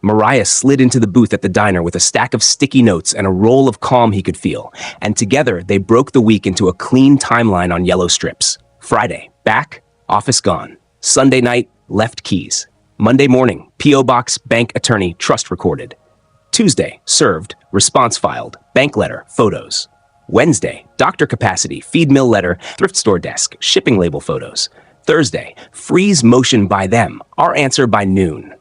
Mariah slid into the booth at the diner with a stack of sticky notes and a roll of calm he could feel, and together they broke the week into a clean timeline on yellow strips. Friday, back, office gone. Sunday night, left keys. Monday morning, P.O. Box, bank attorney, trust recorded. Tuesday, served, response filed, bank letter, photos. Wednesday, doctor capacity, feed mill letter, thrift store desk, shipping label photos. Thursday, freeze motion by them, our answer by noon.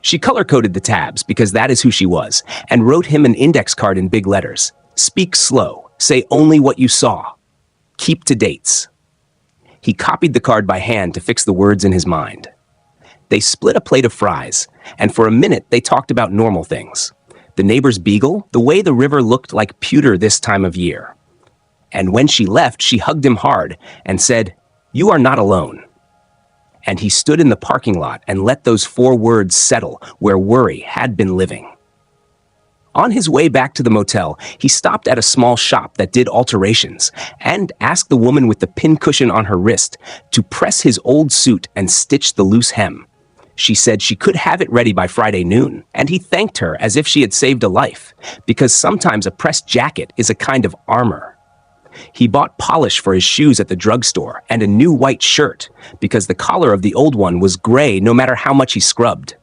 She color-coded the tabs because that is who she was, and wrote him an index card in big letters. Speak slow, say only what you saw. Keep to dates. He copied the card by hand to fix the words in his mind. They split a plate of fries, and for a minute they talked about normal things. The neighbor's beagle, the way the river looked like pewter this time of year. And when she left, she hugged him hard and said, "You are not alone." And he stood in the parking lot and let those 4 words settle where worry had been living. On his way back to the motel, he stopped at a small shop that did alterations and asked the woman with the pincushion on her wrist to press his old suit and stitch the loose hem. She said she could have it ready by Friday noon, and he thanked her as if she had saved a life, because sometimes a pressed jacket is a kind of armor. He bought polish for his shoes at the drugstore and a new white shirt, because the collar of the old one was gray no matter how much he scrubbed.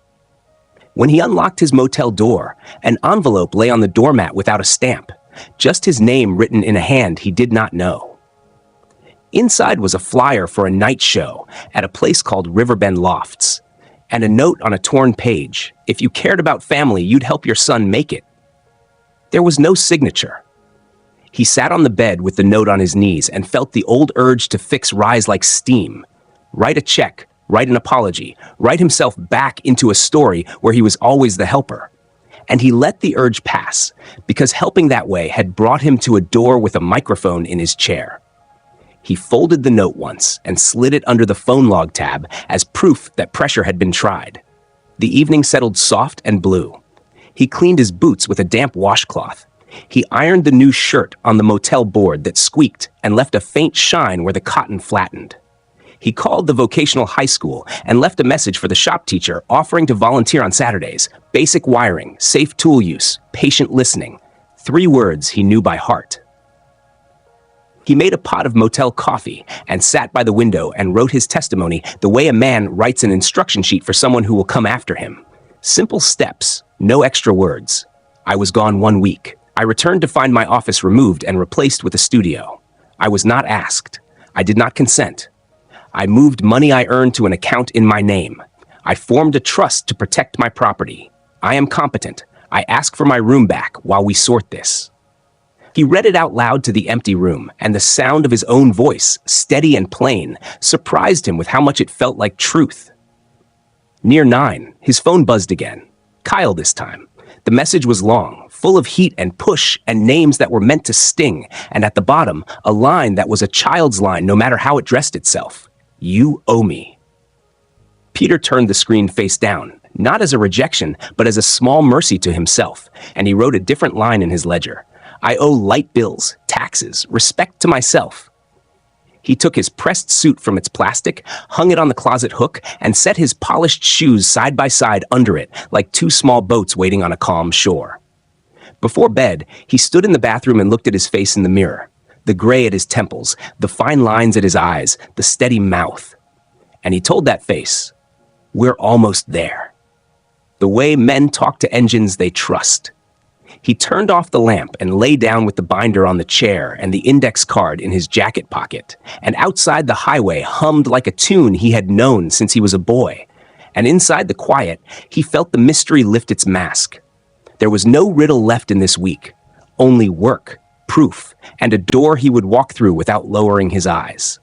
When he unlocked his motel door, an envelope lay on the doormat without a stamp, just his name written in a hand he did not know. Inside was a flyer for a night show at a place called Riverbend Lofts, and a note on a torn page. If you cared about family, you'd help your son make it. There was no signature. He sat on the bed with the note on his knees and felt the old urge to fix rise like steam. Write a check, write an apology, write himself back into a story where he was always the helper. And he let the urge pass, because helping that way had brought him to a door with a microphone in his chair. He folded the note once and slid it under the phone log tab as proof that pressure had been tried. The evening settled soft and blue. He cleaned his boots with a damp washcloth. He ironed the new shirt on the motel board that squeaked and left a faint shine where the cotton flattened. He called the vocational high school and left a message for the shop teacher offering to volunteer on Saturdays. Basic wiring, safe tool use, patient listening. 3 words he knew by heart. He made a pot of motel coffee and sat by the window and wrote his testimony the way a man writes an instruction sheet for someone who will come after him. Simple steps, no extra words. I was gone 1 week. I returned to find my office removed and replaced with a studio. I was not asked. I did not consent. I moved money I earned to an account in my name. I formed a trust to protect my property. I am competent. I ask for my room back while we sort this. He read it out loud to the empty room, and the sound of his own voice, steady and plain, surprised him with how much it felt like truth. Near 9, his phone buzzed again. Kyle this time. The message was long, full of heat and push and names that were meant to sting, and at the bottom, a line that was a child's line no matter how it dressed itself. You owe me. Peter turned the screen face down, not as a rejection, but as a small mercy to himself, and he wrote a different line in his ledger. I owe light bills, taxes, respect to myself. He took his pressed suit from its plastic, hung it on the closet hook, and set his polished shoes side by side under it, like 2 small boats waiting on a calm shore. Before bed, he stood in the bathroom and looked at his face in the mirror. The gray at his temples, the fine lines at his eyes, the steady mouth. And he told that face, we're almost there. The way men talk to engines they trust. He turned off the lamp and lay down with the binder on the chair and the index card in his jacket pocket, and outside the highway hummed like a tune he had known since he was a boy. And inside the quiet, he felt the mystery lift its mask. There was no riddle left in this week, only work, proof, and a door he would walk through without lowering his eyes.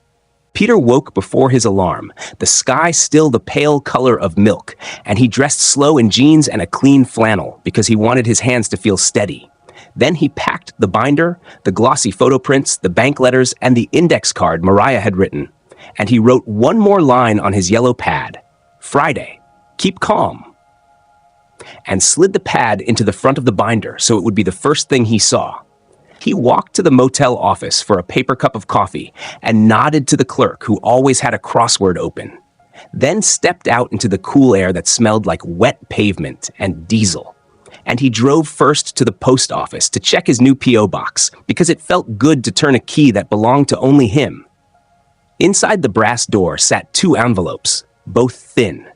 Peter woke before his alarm, the sky still the pale color of milk, and he dressed slow in jeans and a clean flannel because he wanted his hands to feel steady. Then he packed the binder, the glossy photo prints, the bank letters, and the index card Mariah had written, and he wrote one more line on his yellow pad, Friday, keep calm, and slid the pad into the front of the binder so it would be the first thing he saw. He walked to the motel office for a paper cup of coffee and nodded to the clerk who always had a crossword open, then stepped out into the cool air that smelled like wet pavement and diesel. And he drove first to the post office to check his new P.O. box because it felt good to turn a key that belonged to only him. Inside the brass door sat 2 envelopes, both thin.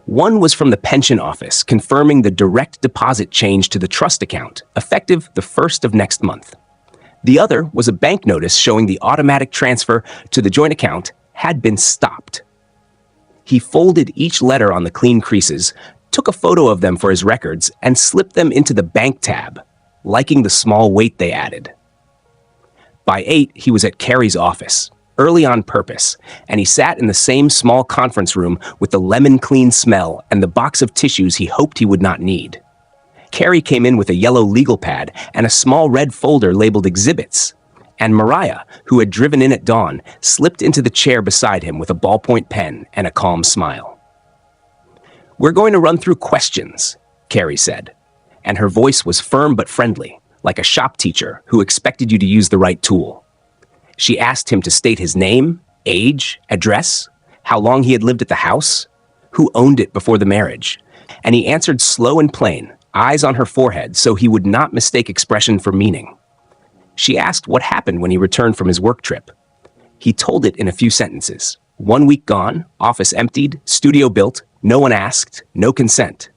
One was from the pension office, confirming the direct deposit change to the trust account, effective the 1st of next month. The other was a bank notice showing the automatic transfer to the joint account had been stopped. He folded each letter on the clean creases, took a photo of them for his records, and slipped them into the bank tab, liking the small weight they added. By 8, he was at Carrie's office, early on purpose, and he sat in the same small conference room with the lemon-clean smell and the box of tissues he hoped he would not need. Carrie came in with a yellow legal pad and a small red folder labeled Exhibits, and Mariah, who had driven in at dawn, slipped into the chair beside him with a ballpoint pen and a calm smile. "We're going to run through questions," Carrie said, and her voice was firm but friendly, like a shop teacher who expected you to use the right tool. She asked him to state his name, age, address, how long he had lived at the house, who owned it before the marriage, and he answered slow and plain, eyes on her forehead so he would not mistake expression for meaning. She asked what happened when he returned from his work trip. He told it in a few sentences. 1 week gone, office emptied, studio built, no one asked, no consent.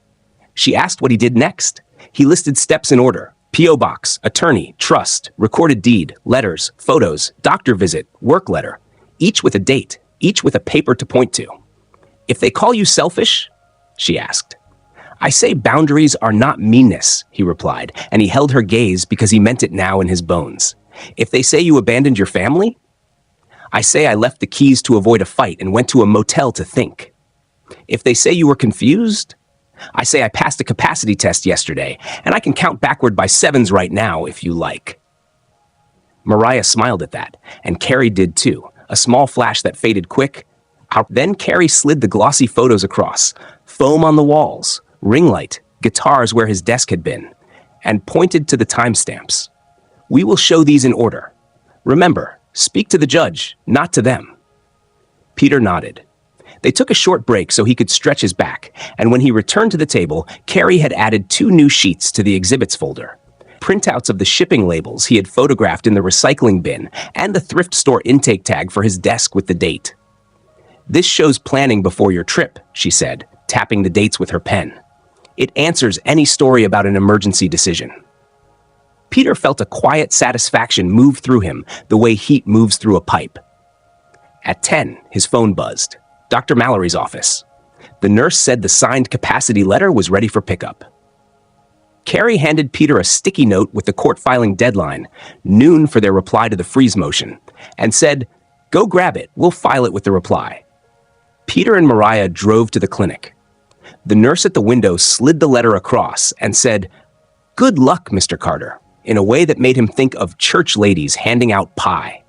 She asked what he did next. He listed steps in order: P.O. box, attorney, trust, recorded deed, letters, photos, doctor visit, work letter, each with a date, each with a paper to point to. "If they call you selfish?" she asked. "I say boundaries are not meanness," he replied, and he held her gaze because he meant it now in his bones. "If they say you abandoned your family?" "I say I left the keys to avoid a fight and went to a motel to think." "If they say you were confused?" "I say I passed a capacity test yesterday, and I can count backward by 7s right now, if you like." Mariah smiled at that, and Carrie did too, a small flash that faded quick. Then Carrie slid the glossy photos across, foam on the walls, ring light, guitars where his desk had been, and pointed to the timestamps. "We will show these in order. Remember, speak to the judge, not to them." Peter nodded. They took a short break so he could stretch his back, and when he returned to the table, Carrie had added 2 new sheets to the exhibits folder. Printouts of the shipping labels he had photographed in the recycling bin, and the thrift store intake tag for his desk with the date. "This shows planning before your trip," she said, tapping the dates with her pen. "It answers any story about an emergency decision." Peter felt a quiet satisfaction move through him the way heat moves through a pipe. At 10, his phone buzzed. Dr. Mallory's office. The nurse said the signed capacity letter was ready for pickup. Carrie handed Peter a sticky note with the court filing deadline, noon for their reply to the freeze motion, and said, "Go grab it, we'll file it with the reply." Peter and Mariah drove to the clinic. The nurse at the window slid the letter across and said, "Good luck, Mr. Carter," in a way that made him think of church ladies handing out pie.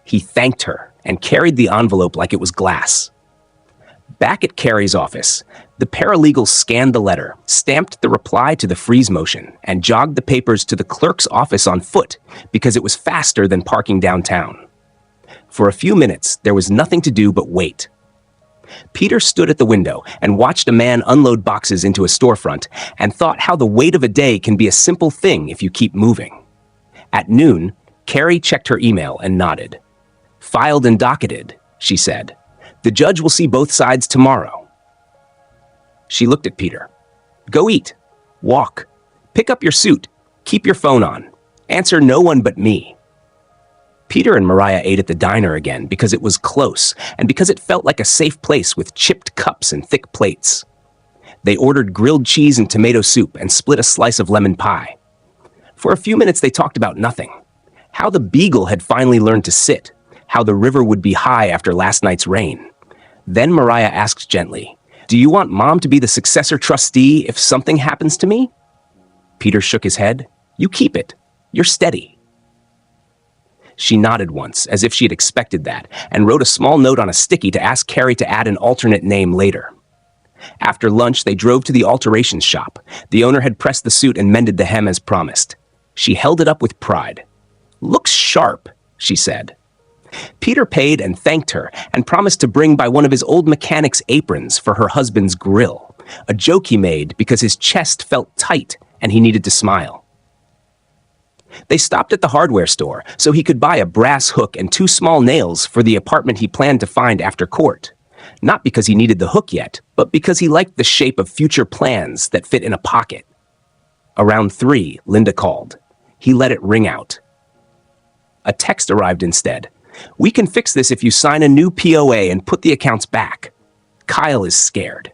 He thanked her and carried the envelope like it was glass. Back at Carrie's office, the paralegal scanned the letter, stamped the reply to the freeze motion, and jogged the papers to the clerk's office on foot because it was faster than parking downtown. For a few minutes, there was nothing to do but wait. Peter stood at the window and watched a man unload boxes into a storefront and thought how the wait of a day can be a simple thing if you keep moving. At noon, Carrie checked her email and nodded. "Filed and docketed," she said. "The judge will see both sides tomorrow." She looked at Peter. "Go eat. Walk. Pick up your suit. Keep your phone on. Answer no one but me." Peter and Mariah ate at the diner again because it was close and because it felt like a safe place with chipped cups and thick plates. They ordered grilled cheese and tomato soup and split a slice of lemon pie. For a few minutes they talked about nothing. How the beagle had finally learned to sit, how the river would be high after last night's rain. Then Mariah asked gently, "Do you want Mom to be the successor trustee if something happens to me?" Peter shook his head. "You keep it. You're steady." She nodded once, as if she had expected that, and wrote a small note on a sticky to ask Carrie to add an alternate name later. After lunch, they drove to the alterations shop. The owner had pressed the suit and mended the hem as promised. She held it up with pride. "Looks sharp," she said. Peter paid and thanked her and promised to bring by one of his old mechanic's aprons for her husband's grill, a joke he made because his chest felt tight and he needed to smile. They stopped at the hardware store so he could buy a brass hook and 2 small nails for the apartment he planned to find after court. Not because he needed the hook yet, but because he liked the shape of future plans that fit in a pocket. Around 3, Linda called. He let it ring out. A text arrived instead. "We can fix this if you sign a new POA and put the accounts back. Kyle is scared."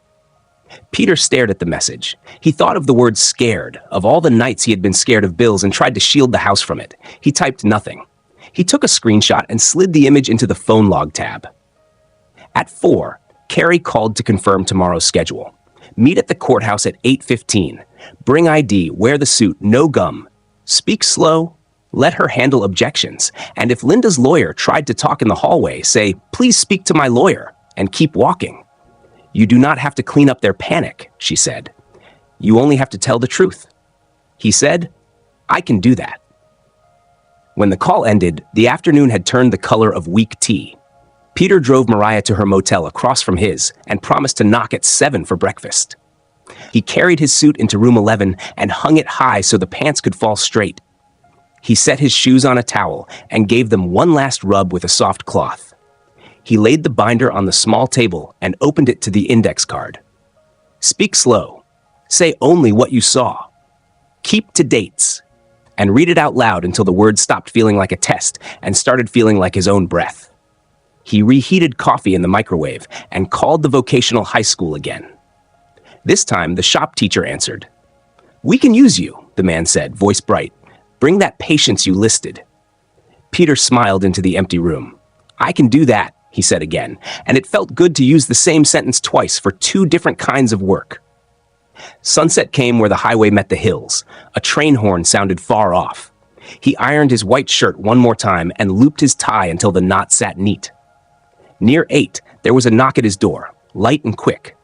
Peter stared at the message. He thought of the word scared, of all the nights he had been scared of bills and tried to shield the house from it. He typed nothing. He took a screenshot and slid the image into the phone log tab. At 4, Carrie called to confirm tomorrow's schedule. Meet at the courthouse at 8:15. Bring ID, wear the suit, no gum. Speak slow. Let her handle objections. And if Linda's lawyer tried to talk in the hallway, say, "Please speak to my lawyer," and keep walking. "You do not have to clean up their panic," she said. "You only have to tell the truth." He said, "I can do that." When the call ended, the afternoon had turned the color of weak tea. Peter drove Mariah to her motel across from his and promised to knock at 7 for breakfast. He carried his suit into room 11 and hung it high so the pants could fall straight. He set his shoes on a towel and gave them one last rub with a soft cloth. He laid the binder on the small table and opened it to the index card. "Speak slow. Say only what you saw. Keep to dates." And read it out loud until the words stopped feeling like a test and started feeling like his own breath. He reheated coffee in the microwave and called the vocational high school again. This time, the shop teacher answered. "We can use you," the man said, voice bright. "Bring that patience you listed." Peter smiled into the empty room. "I can do that," he said again, and it felt good to use the same sentence twice for 2 different kinds of work. Sunset came where the highway met the hills. A train horn sounded far off. He ironed his white shirt one more time and looped his tie until the knot sat neat. Near 8, there was a knock at his door, light and quick.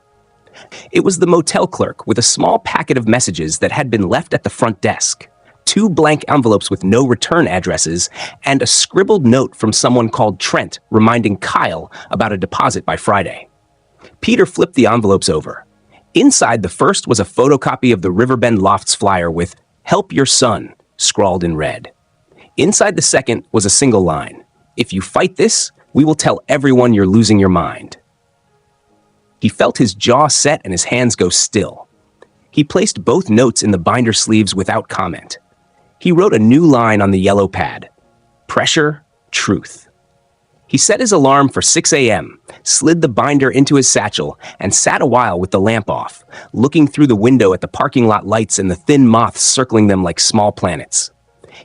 It was the motel clerk with a small packet of messages that had been left at the front desk, 2 blank envelopes with no return addresses, and a scribbled note from someone called Trent reminding Kyle about a deposit by Friday. Peter flipped the envelopes over. Inside the first was a photocopy of the Riverbend Lofts flyer with "Help your son" scrawled in red. Inside the second was a single line. "If you fight this, we will tell everyone you're losing your mind." He felt his jaw set and his hands go still. He placed both notes in the binder sleeves without comment. He wrote a new line on the yellow pad. Pressure, truth. He set his alarm for 6 a.m., slid the binder into his satchel, and sat a while with the lamp off, looking through the window at the parking lot lights and the thin moths circling them like small planets.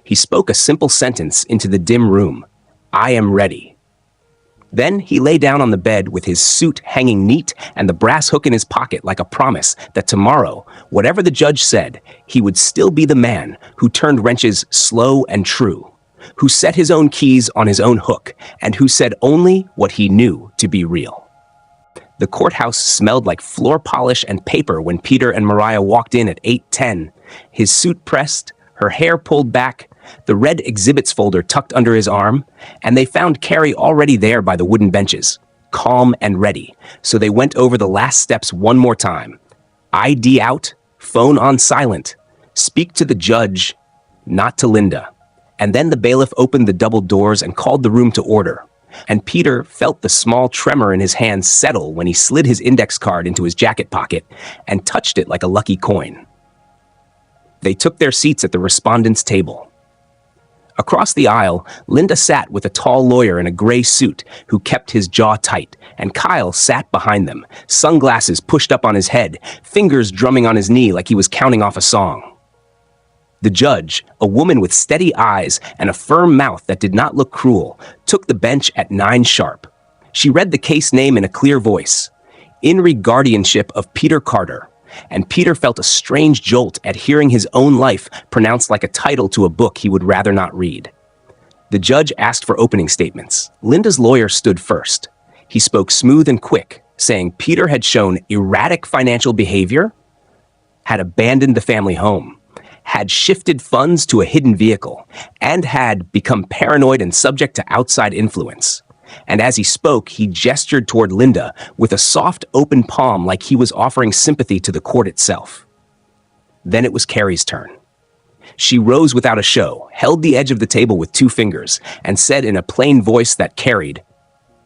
He spoke a simple sentence into the dim room. "I am ready." Then he lay down on the bed with his suit hanging neat and the brass hook in his pocket like a promise that tomorrow, whatever the judge said, he would still be the man who turned wrenches slow and true, who set his own keys on his own hook, and who said only what he knew to be real. The courthouse smelled like floor polish and paper when Peter and Mariah walked in at 8:10, his suit pressed, her hair pulled back, the red exhibits folder tucked under his arm, and they found Carrie already there by the wooden benches, calm and ready, so they went over the last steps one more time. ID out, phone on silent, speak to the judge, not to Linda. And then the bailiff opened the double doors and called the room to order. And Peter felt the small tremor in his hands settle when he slid his index card into his jacket pocket and touched it like a lucky coin. They took their seats at the respondents' table. Across the aisle, Linda sat with a tall lawyer in a gray suit who kept his jaw tight, and Kyle sat behind them, sunglasses pushed up on his head, fingers drumming on his knee like he was counting off a song. The judge, a woman with steady eyes and a firm mouth that did not look cruel, took the bench at 9 sharp. She read the case name in a clear voice, "In re guardianship of Peter Carter," and Peter felt a strange jolt at hearing his own life pronounced like a title to a book he would rather not read. The judge asked for opening statements. Linda's lawyer stood first. He spoke smooth and quick, saying Peter had shown erratic financial behavior, had abandoned the family home, had shifted funds to a hidden vehicle, and had become paranoid and subject to outside influence. And as he spoke, he gestured toward Linda with a soft, open palm like he was offering sympathy to the court itself. Then it was Carrie's turn. She rose without a show, held the edge of the table with 2 fingers, and said in a plain voice that carried,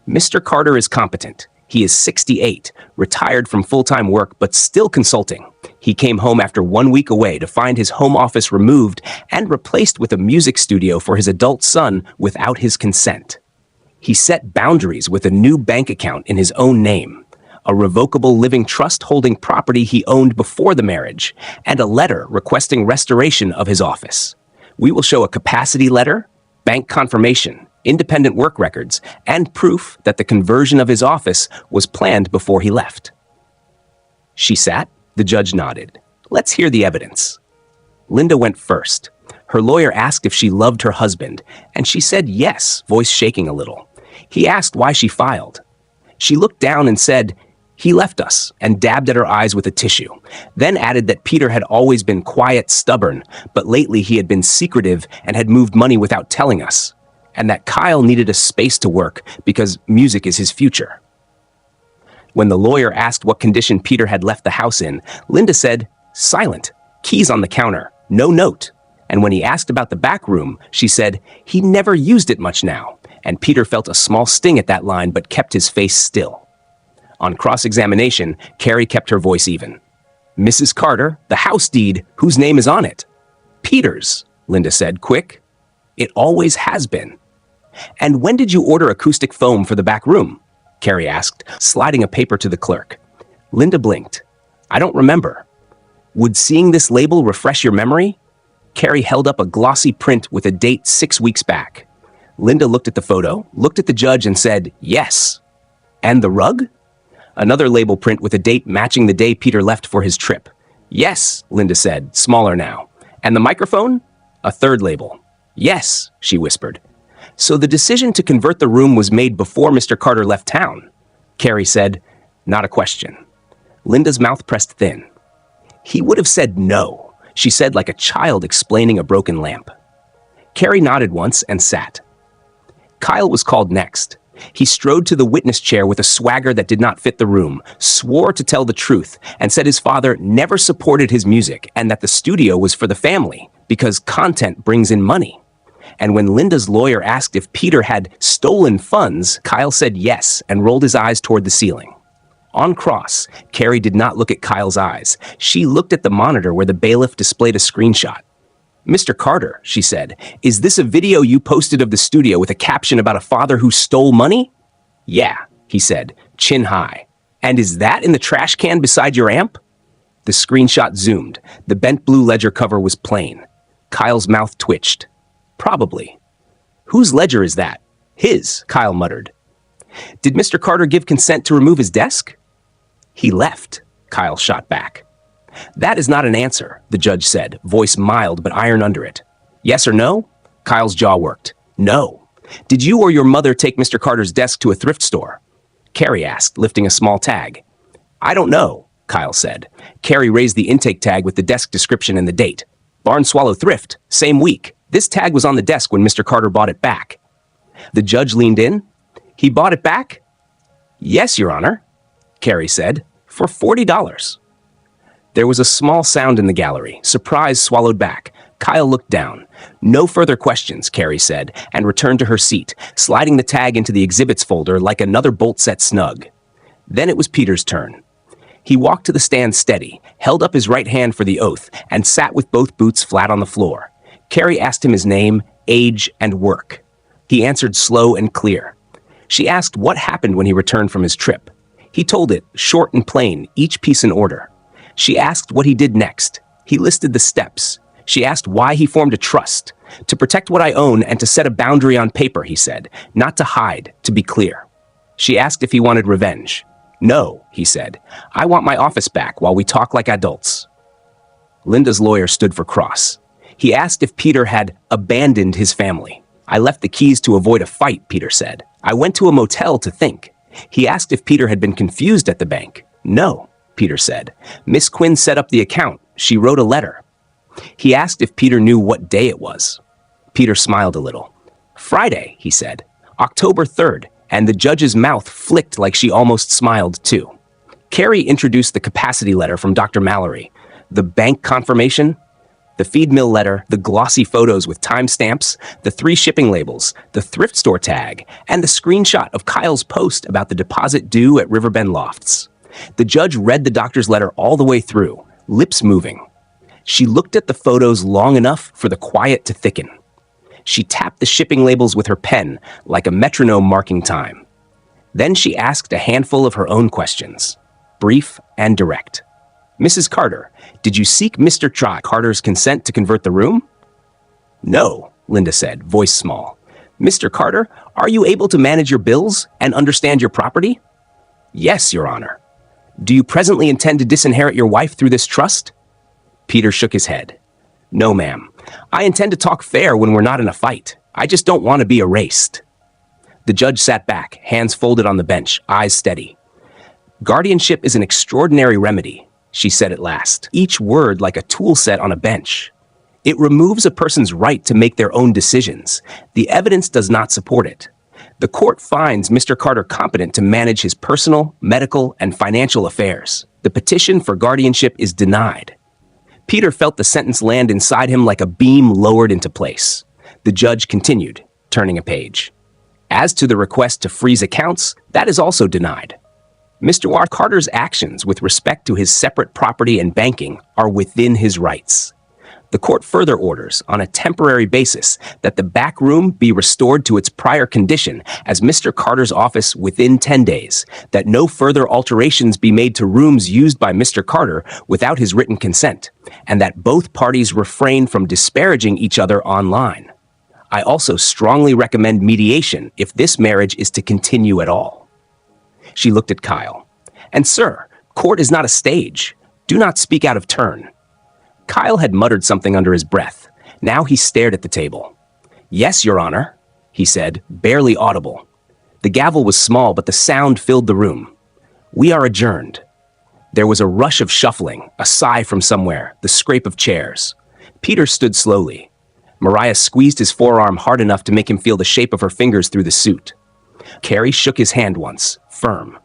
"Mr. Carter is competent. He is 68, retired from full-time work, but still consulting. He came home after 1 week away to find his home office removed and replaced with a music studio for his adult son without his consent. He set boundaries with a new bank account in his own name, a revocable living trust holding property he owned before the marriage, and a letter requesting restoration of his office. We will show a capacity letter, bank confirmation, independent work records, and proof that the conversion of his office was planned before he left. She sat. The judge nodded. Let's hear the evidence. Linda went first. Her lawyer asked if she loved her husband, and she said yes, voice shaking a little. He asked why she filed. She looked down and said, "He left us," and dabbed at her eyes with a tissue, then added that Peter had always been quiet, stubborn, but lately he had been secretive and had moved money without telling us, and that Kyle needed a space to work because music is his future. When the lawyer asked what condition Peter had left the house in, Linda said, "Silent, keys on the counter, no note." And when he asked about the back room, she said, "He never used it much now." And Peter felt a small sting at that line but kept his face still. On cross-examination, Carrie kept her voice even. "Mrs. Carter, the house deed, whose name is on it?" "Peter's," Linda said, quick. "It always has been." "And when did you order acoustic foam for the back room?" Carrie asked, sliding a paper to the clerk. Linda blinked. "I don't remember." "Would seeing this label refresh your memory?" Carrie held up a glossy print with a date 6 weeks back. Linda looked at the photo, looked at the judge, and said, "Yes." "And the rug?" Another label print with a date matching the day Peter left for his trip. "Yes," Linda said, smaller now. "And the microphone?" A third label. "Yes," she whispered. "So the decision to convert the room was made before Mr. Carter left town?" Carrie said, "Not a question." Linda's mouth pressed thin. "He would have said no," she said like a child explaining a broken lamp. Carrie nodded once and sat. Kyle was called next. He strode to the witness chair with a swagger that did not fit the room, swore to tell the truth, and said his father never supported his music and that the studio was for the family because content brings in money. And when Linda's lawyer asked if Peter had stolen funds, Kyle said yes and rolled his eyes toward the ceiling. On cross, Carrie did not look at Kyle's eyes. She looked at the monitor where the bailiff displayed a screenshot. "Mr. Carter," she said, "is this a video you posted of the studio with a caption about a father who stole money?" "Yeah," he said, chin high. "And is that in the trash can beside your amp?" The screenshot zoomed. The bent blue ledger cover was plain. Kyle's mouth twitched. "Probably." "Whose ledger is that?" "His," Kyle muttered. "Did Mr. Carter give consent to remove his desk?" "He left," Kyle shot back. "That is not an answer," the judge said, voice mild but iron under it. "Yes or no?" Kyle's jaw worked. "No." "Did you or your mother take Mr. Carter's desk to a thrift store?" Carrie asked, lifting a small tag. "I don't know," Kyle said. Carrie raised the intake tag with the desk description and the date. "Barn Swallow Thrift, same week. This tag was on the desk when Mr. Carter bought it back." The judge leaned in. "He bought it back?" "Yes, Your Honor," Carrie said, "for $40. There was a small sound in the gallery, surprise swallowed back. Kyle looked down. "No further questions," Carrie said, and returned to her seat, sliding the tag into the exhibits folder like another bolt set snug. Then it was Peter's turn. He walked to the stand steady, held up his right hand for the oath, and sat with both boots flat on the floor. Carrie asked him his name, age, and work. He answered slow and clear. She asked what happened when he returned from his trip. He told it, short and plain, each piece in order. She asked what he did next. He listed the steps. She asked why he formed a trust. "To protect what I own and to set a boundary on paper," he said. "Not to hide, to be clear." She asked if he wanted revenge. "No," he said. "I want my office back while we talk like adults." Linda's lawyer stood for cross. He asked if Peter had abandoned his family. "I left the keys to avoid a fight," Peter said. "I went to a motel to think." He asked if Peter had been confused at the bank. "No," Peter said. "Miss Quinn set up the account. She wrote a letter." He asked if Peter knew what day it was. Peter smiled a little. "Friday," he said. "October 3rd, and the judge's mouth flicked like she almost smiled too. Carrie introduced the capacity letter from Dr. Mallory. The bank confirmation? The feed mill letter, the glossy photos with timestamps, the 3 shipping labels, the thrift store tag, and the screenshot of Kyle's post about the deposit due at Riverbend Lofts. The judge read the doctor's letter all the way through, lips moving. She looked at the photos long enough for the quiet to thicken. She tapped the shipping labels with her pen like a metronome marking time. Then she asked a handful of her own questions, brief and direct. "Mrs. Carter, did you seek Mr. Carter's consent to convert the room?" "No," Linda said, voice small. "Mr. Carter, are you able to manage your bills and understand your property?" "Yes, Your Honor." "Do you presently intend to disinherit your wife through this trust?" Peter shook his head. "No, ma'am. I intend to talk fair when we're not in a fight. I just don't want to be erased." The judge sat back, hands folded on the bench, eyes steady. "Guardianship is an extraordinary remedy," she said at last, each word like a tool set on a bench. "It removes a person's right to make their own decisions. The evidence does not support it. The court finds Mr. Carter competent to manage his personal, medical, and financial affairs. The petition for guardianship is denied." Peter felt the sentence land inside him like a beam lowered into place. The judge continued, turning a page. "As to the request to freeze accounts, that is also denied. Mr. Carter's actions with respect to his separate property and banking are within his rights. The court further orders, on a temporary basis, that the back room be restored to its prior condition as Mr. Carter's office within 10 days, that no further alterations be made to rooms used by Mr. Carter without his written consent, and that both parties refrain from disparaging each other online. I also strongly recommend mediation if this marriage is to continue at all." She looked at Kyle. "And sir, court is not a stage. Do not speak out of turn." Kyle had muttered something under his breath. Now he stared at the table. "Yes, Your Honor," he said, barely audible. The gavel was small, but the sound filled the room. "We are adjourned." There was a rush of shuffling, a sigh from somewhere, the scrape of chairs. Peter stood slowly. Mariah squeezed his forearm hard enough to make him feel the shape of her fingers through the suit. Carrie shook his hand once, firm.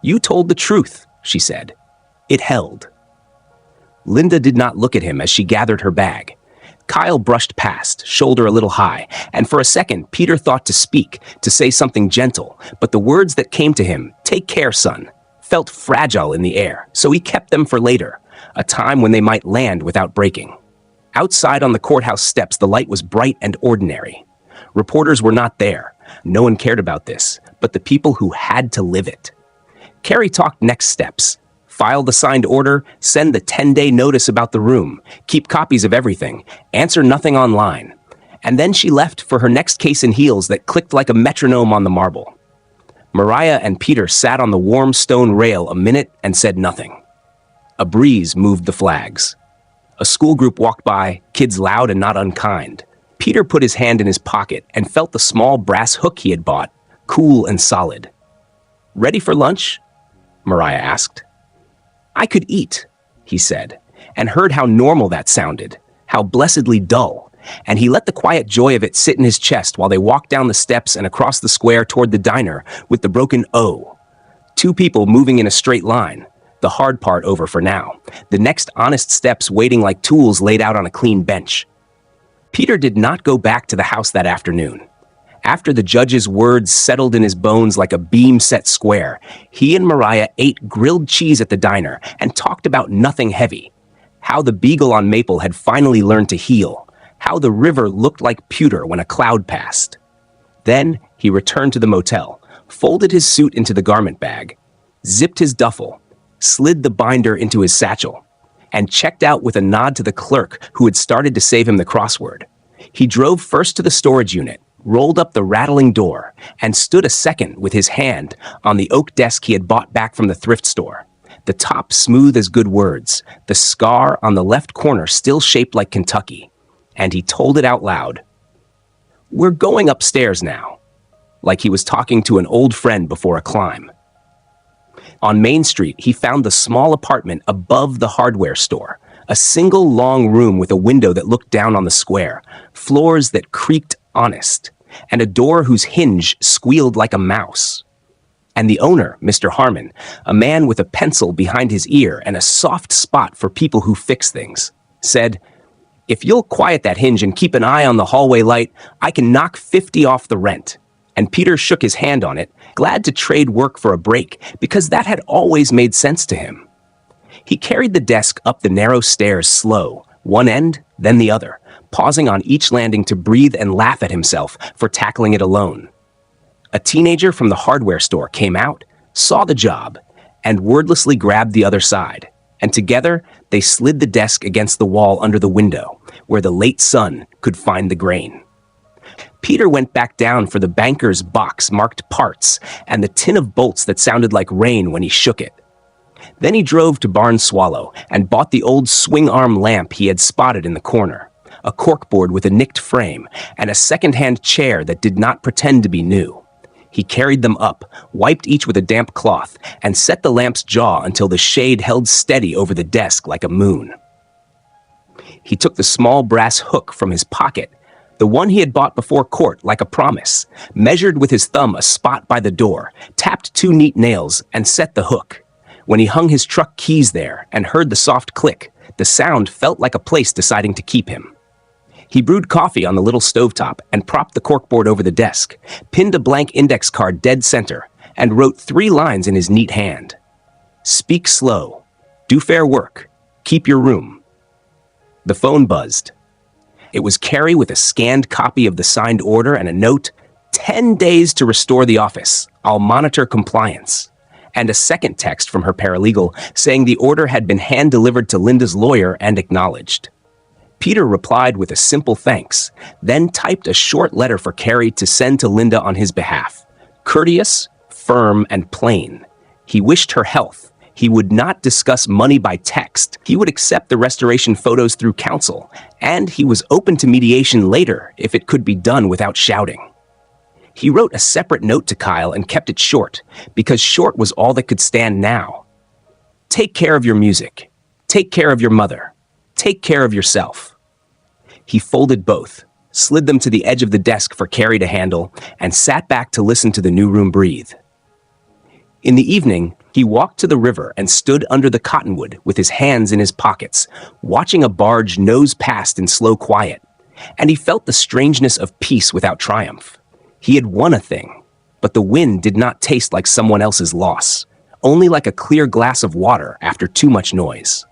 "You told the truth," she said. It held. Linda did not look at him as she gathered her bag. Kyle brushed past, shoulder a little high, and for a second Peter thought to speak, to say something gentle, but the words that came to him, "Take care, son," felt fragile in the air, so he kept them for later, a time when they might land without breaking. Outside on the courthouse steps, the light was bright and ordinary. Reporters were not there. No one cared about this, but the people who had to live it. Carrie talked next steps. File the signed order, send the 10-day notice about the room, keep copies of everything, answer nothing online. And then she left for her next case in heels that clicked like a metronome on the marble. Mariah and Peter sat on the warm stone rail a minute and said nothing. A breeze moved the flags. A school group walked by, kids loud and not unkind. Peter put his hand in his pocket and felt the small brass hook he had bought, cool and solid. "Ready for lunch?" Mariah asked. "I could eat," he said, and heard how normal that sounded, how blessedly dull, and he let the quiet joy of it sit in his chest while they walked down the steps and across the square toward the diner with the broken O. 2 people moving in a straight line, the hard part over for now, the next honest steps waiting like tools laid out on a clean bench. Peter did not go back to the house that afternoon. After the judge's words settled in his bones like a beam set square, he and Mariah ate grilled cheese at the diner and talked about nothing heavy. How the beagle on Maple had finally learned to heel. How the river looked like pewter when a cloud passed. Then he returned to the motel, folded his suit into the garment bag, zipped his duffel, slid the binder into his satchel, and checked out with a nod to the clerk who had started to save him the crossword. He drove first to the storage unit, rolled up the rattling door, and stood a second with his hand on the oak desk he had bought back from the thrift store. The top smooth as good words, the scar on the left corner still shaped like Kentucky. And he told it out loud. "We're going upstairs now," like he was talking to an old friend before a climb. On Main Street, he found the small apartment above the hardware store, a single long room with a window that looked down on the square, floors that creaked honest, and a door whose hinge squealed like a mouse. And the owner, Mr. Harmon, a man with a pencil behind his ear and a soft spot for people who fix things, said, If you'll quiet that hinge and keep an eye on the hallway light, I can knock 50 off the rent. And Peter shook his hand on it, glad to trade work for a break, because that had always made sense to him. He carried the desk up the narrow stairs slow, one end, then the other, pausing on each landing to breathe and laugh at himself for tackling it alone. A teenager from the hardware store came out, saw the job, and wordlessly grabbed the other side. And together, they slid the desk against the wall under the window, where the late sun could find the grain. Peter went back down for the banker's box marked parts and the tin of bolts that sounded like rain when he shook it. Then he drove to Barn Swallow and bought the old swing-arm lamp he had spotted in the corner, a corkboard with a nicked frame, and a second-hand chair that did not pretend to be new. He carried them up, wiped each with a damp cloth, and set the lamp's jaw until the shade held steady over the desk like a moon. He took the small brass hook from his pocket, the one he had bought before court like a promise, measured with his thumb a spot by the door, tapped 2 neat nails, and set the hook. When he hung his truck keys there and heard the soft click, the sound felt like a place deciding to keep him. He brewed coffee on the little stovetop and propped the corkboard over the desk, pinned a blank index card dead center, and wrote 3 lines in his neat hand. Speak slow. Do fair work. Keep your room. The phone buzzed. It was Carrie with a scanned copy of the signed order and a note, 10 days to restore the office. I'll monitor compliance. And a second text from her paralegal saying the order had been hand-delivered to Linda's lawyer and acknowledged. Peter replied with a simple thanks, then typed a short letter for Carrie to send to Linda on his behalf. Courteous, firm, and plain. He wished her health. He would not discuss money by text. He would accept the restoration photos through counsel, and he was open to mediation later if it could be done without shouting. He wrote a separate note to Kyle and kept it short, because short was all that could stand now. Take care of your music. Take care of your mother. Take care of yourself. He folded both, slid them to the edge of the desk for Carrie to handle, and sat back to listen to the new room breathe. In the evening, he walked to the river and stood under the cottonwood with his hands in his pockets, watching a barge nose past in slow quiet, and he felt the strangeness of peace without triumph. He had won a thing, but the win did not taste like someone else's loss, only like a clear glass of water after too much noise.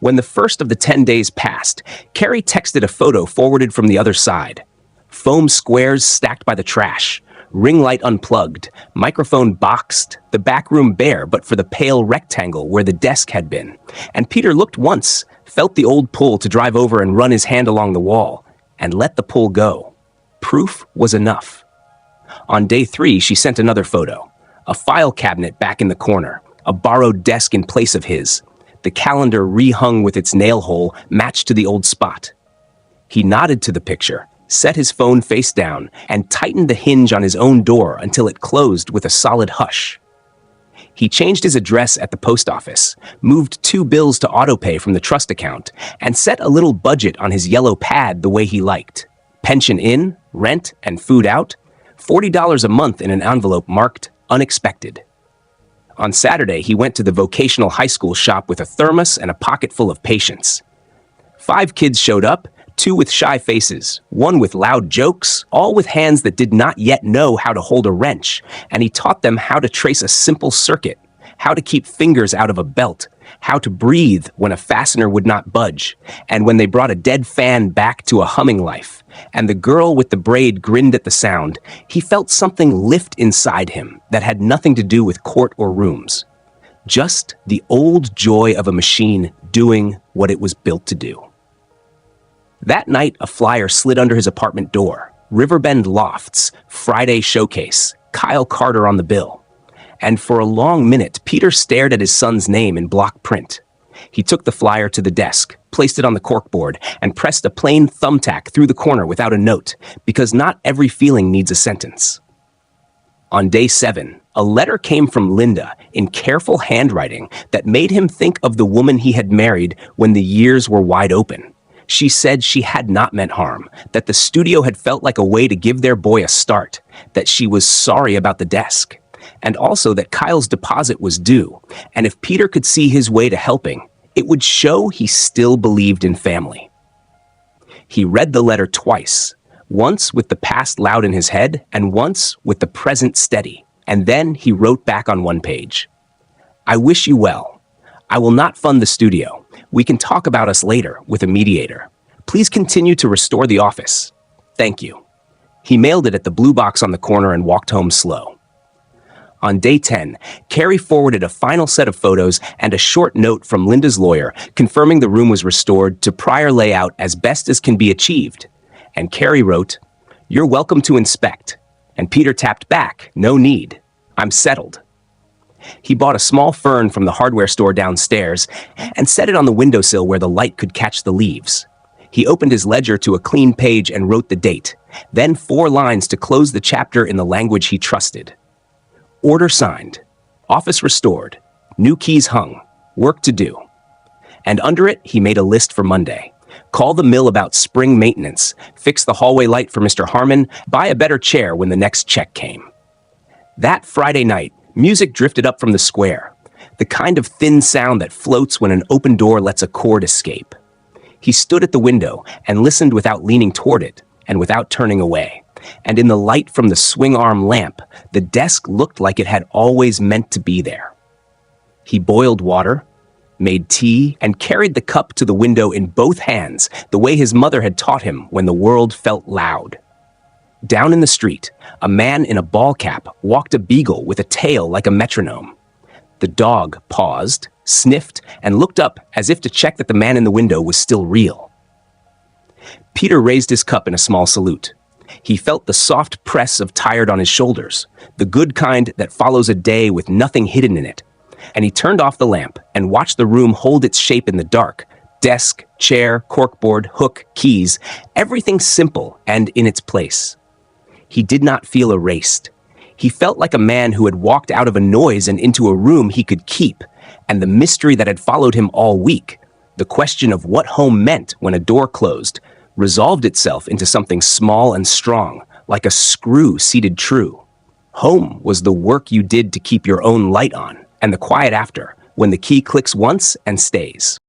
When the first of the 10 days passed, Carrie texted a photo forwarded from the other side. Foam squares stacked by the trash, ring light unplugged, microphone boxed, the back room bare but for the pale rectangle where the desk had been. And Peter looked once, felt the old pull to drive over and run his hand along the wall, and let the pull go. Proof was enough. On day 3, she sent another photo. A file cabinet back in the corner, a borrowed desk in place of his. The calendar rehung with its nail hole matched to the old spot. He nodded to the picture, set his phone face down, and tightened the hinge on his own door until it closed with a solid hush. He changed his address at the post office, moved 2 bills to autopay from the trust account, and set a little budget on his yellow pad the way he liked. Pension in, rent, and food out, $40 a month in an envelope marked unexpected. On Saturday, he went to the vocational high school shop with a thermos and a pocket full of patience. 5 kids showed up, 2 with shy faces, 1 with loud jokes, all with hands that did not yet know how to hold a wrench, and he taught them how to trace a simple circuit, how to keep fingers out of a belt, how to breathe when a fastener would not budge, and when they brought a dead fan back to a humming life, and the girl with the braid grinned at the sound, he felt something lift inside him that had nothing to do with court or rooms. Just the old joy of a machine doing what it was built to do. That night, a flyer slid under his apartment door. Riverbend Lofts, Friday Showcase, Kyle Carter on the bill. And for a long minute, Peter stared at his son's name in block print. He took the flyer to the desk, placed it on the corkboard, and pressed a plain thumbtack through the corner without a note, because not every feeling needs a sentence. On day 7, a letter came from Linda in careful handwriting that made him think of the woman he had married when the years were wide open. She said she had not meant harm, that the studio had felt like a way to give their boy a start, that she was sorry about the desk, and also that Kyle's deposit was due, and if Peter could see his way to helping, it would show he still believed in family. He read the letter twice, once with the past loud in his head and once with the present steady, and then he wrote back on one page. I wish you well. I will not fund the studio. We can talk about us later with a mediator. Please continue to restore the office. Thank you. He mailed it at the blue box on the corner and walked home slow. On day 10, Carrie forwarded a final set of photos and a short note from Linda's lawyer confirming the room was restored to prior layout as best as can be achieved. And Carrie wrote, "You're welcome to inspect." And Peter tapped back, "No need. I'm settled." He bought a small fern from the hardware store downstairs and set it on the windowsill where the light could catch the leaves. He opened his ledger to a clean page and wrote the date, then 4 lines to close the chapter in the language he trusted. Order signed. Office restored. New keys hung. Work to do. And under it, he made a list for Monday. Call the mill about spring maintenance, fix the hallway light for Mr. Harmon, buy a better chair when the next check came. That Friday night, music drifted up from the square, the kind of thin sound that floats when an open door lets a cord escape. He stood at the window and listened without leaning toward it and without turning away. And in the light from the swing-arm lamp, the desk looked like it had always meant to be there. He boiled water, made tea, and carried the cup to the window in both hands, the way his mother had taught him when the world felt loud. Down in the street, a man in a ball cap walked a beagle with a tail like a metronome. The dog paused, sniffed, and looked up as if to check that the man in the window was still real. Peter raised his cup in a small salute. He felt the soft press of tired on his shoulders, the good kind that follows a day with nothing hidden in it. And he turned off the lamp and watched the room hold its shape in the dark. Desk, chair, corkboard, hook, keys, everything simple and in its place. He did not feel erased. He felt like a man who had walked out of a noise and into a room he could keep, and the mystery that had followed him all week, the question of what home meant when a door closed, resolved itself into something small and strong, like a screw seated true. Home was the work you did to keep your own light on, and the quiet after, when the key clicks once and stays.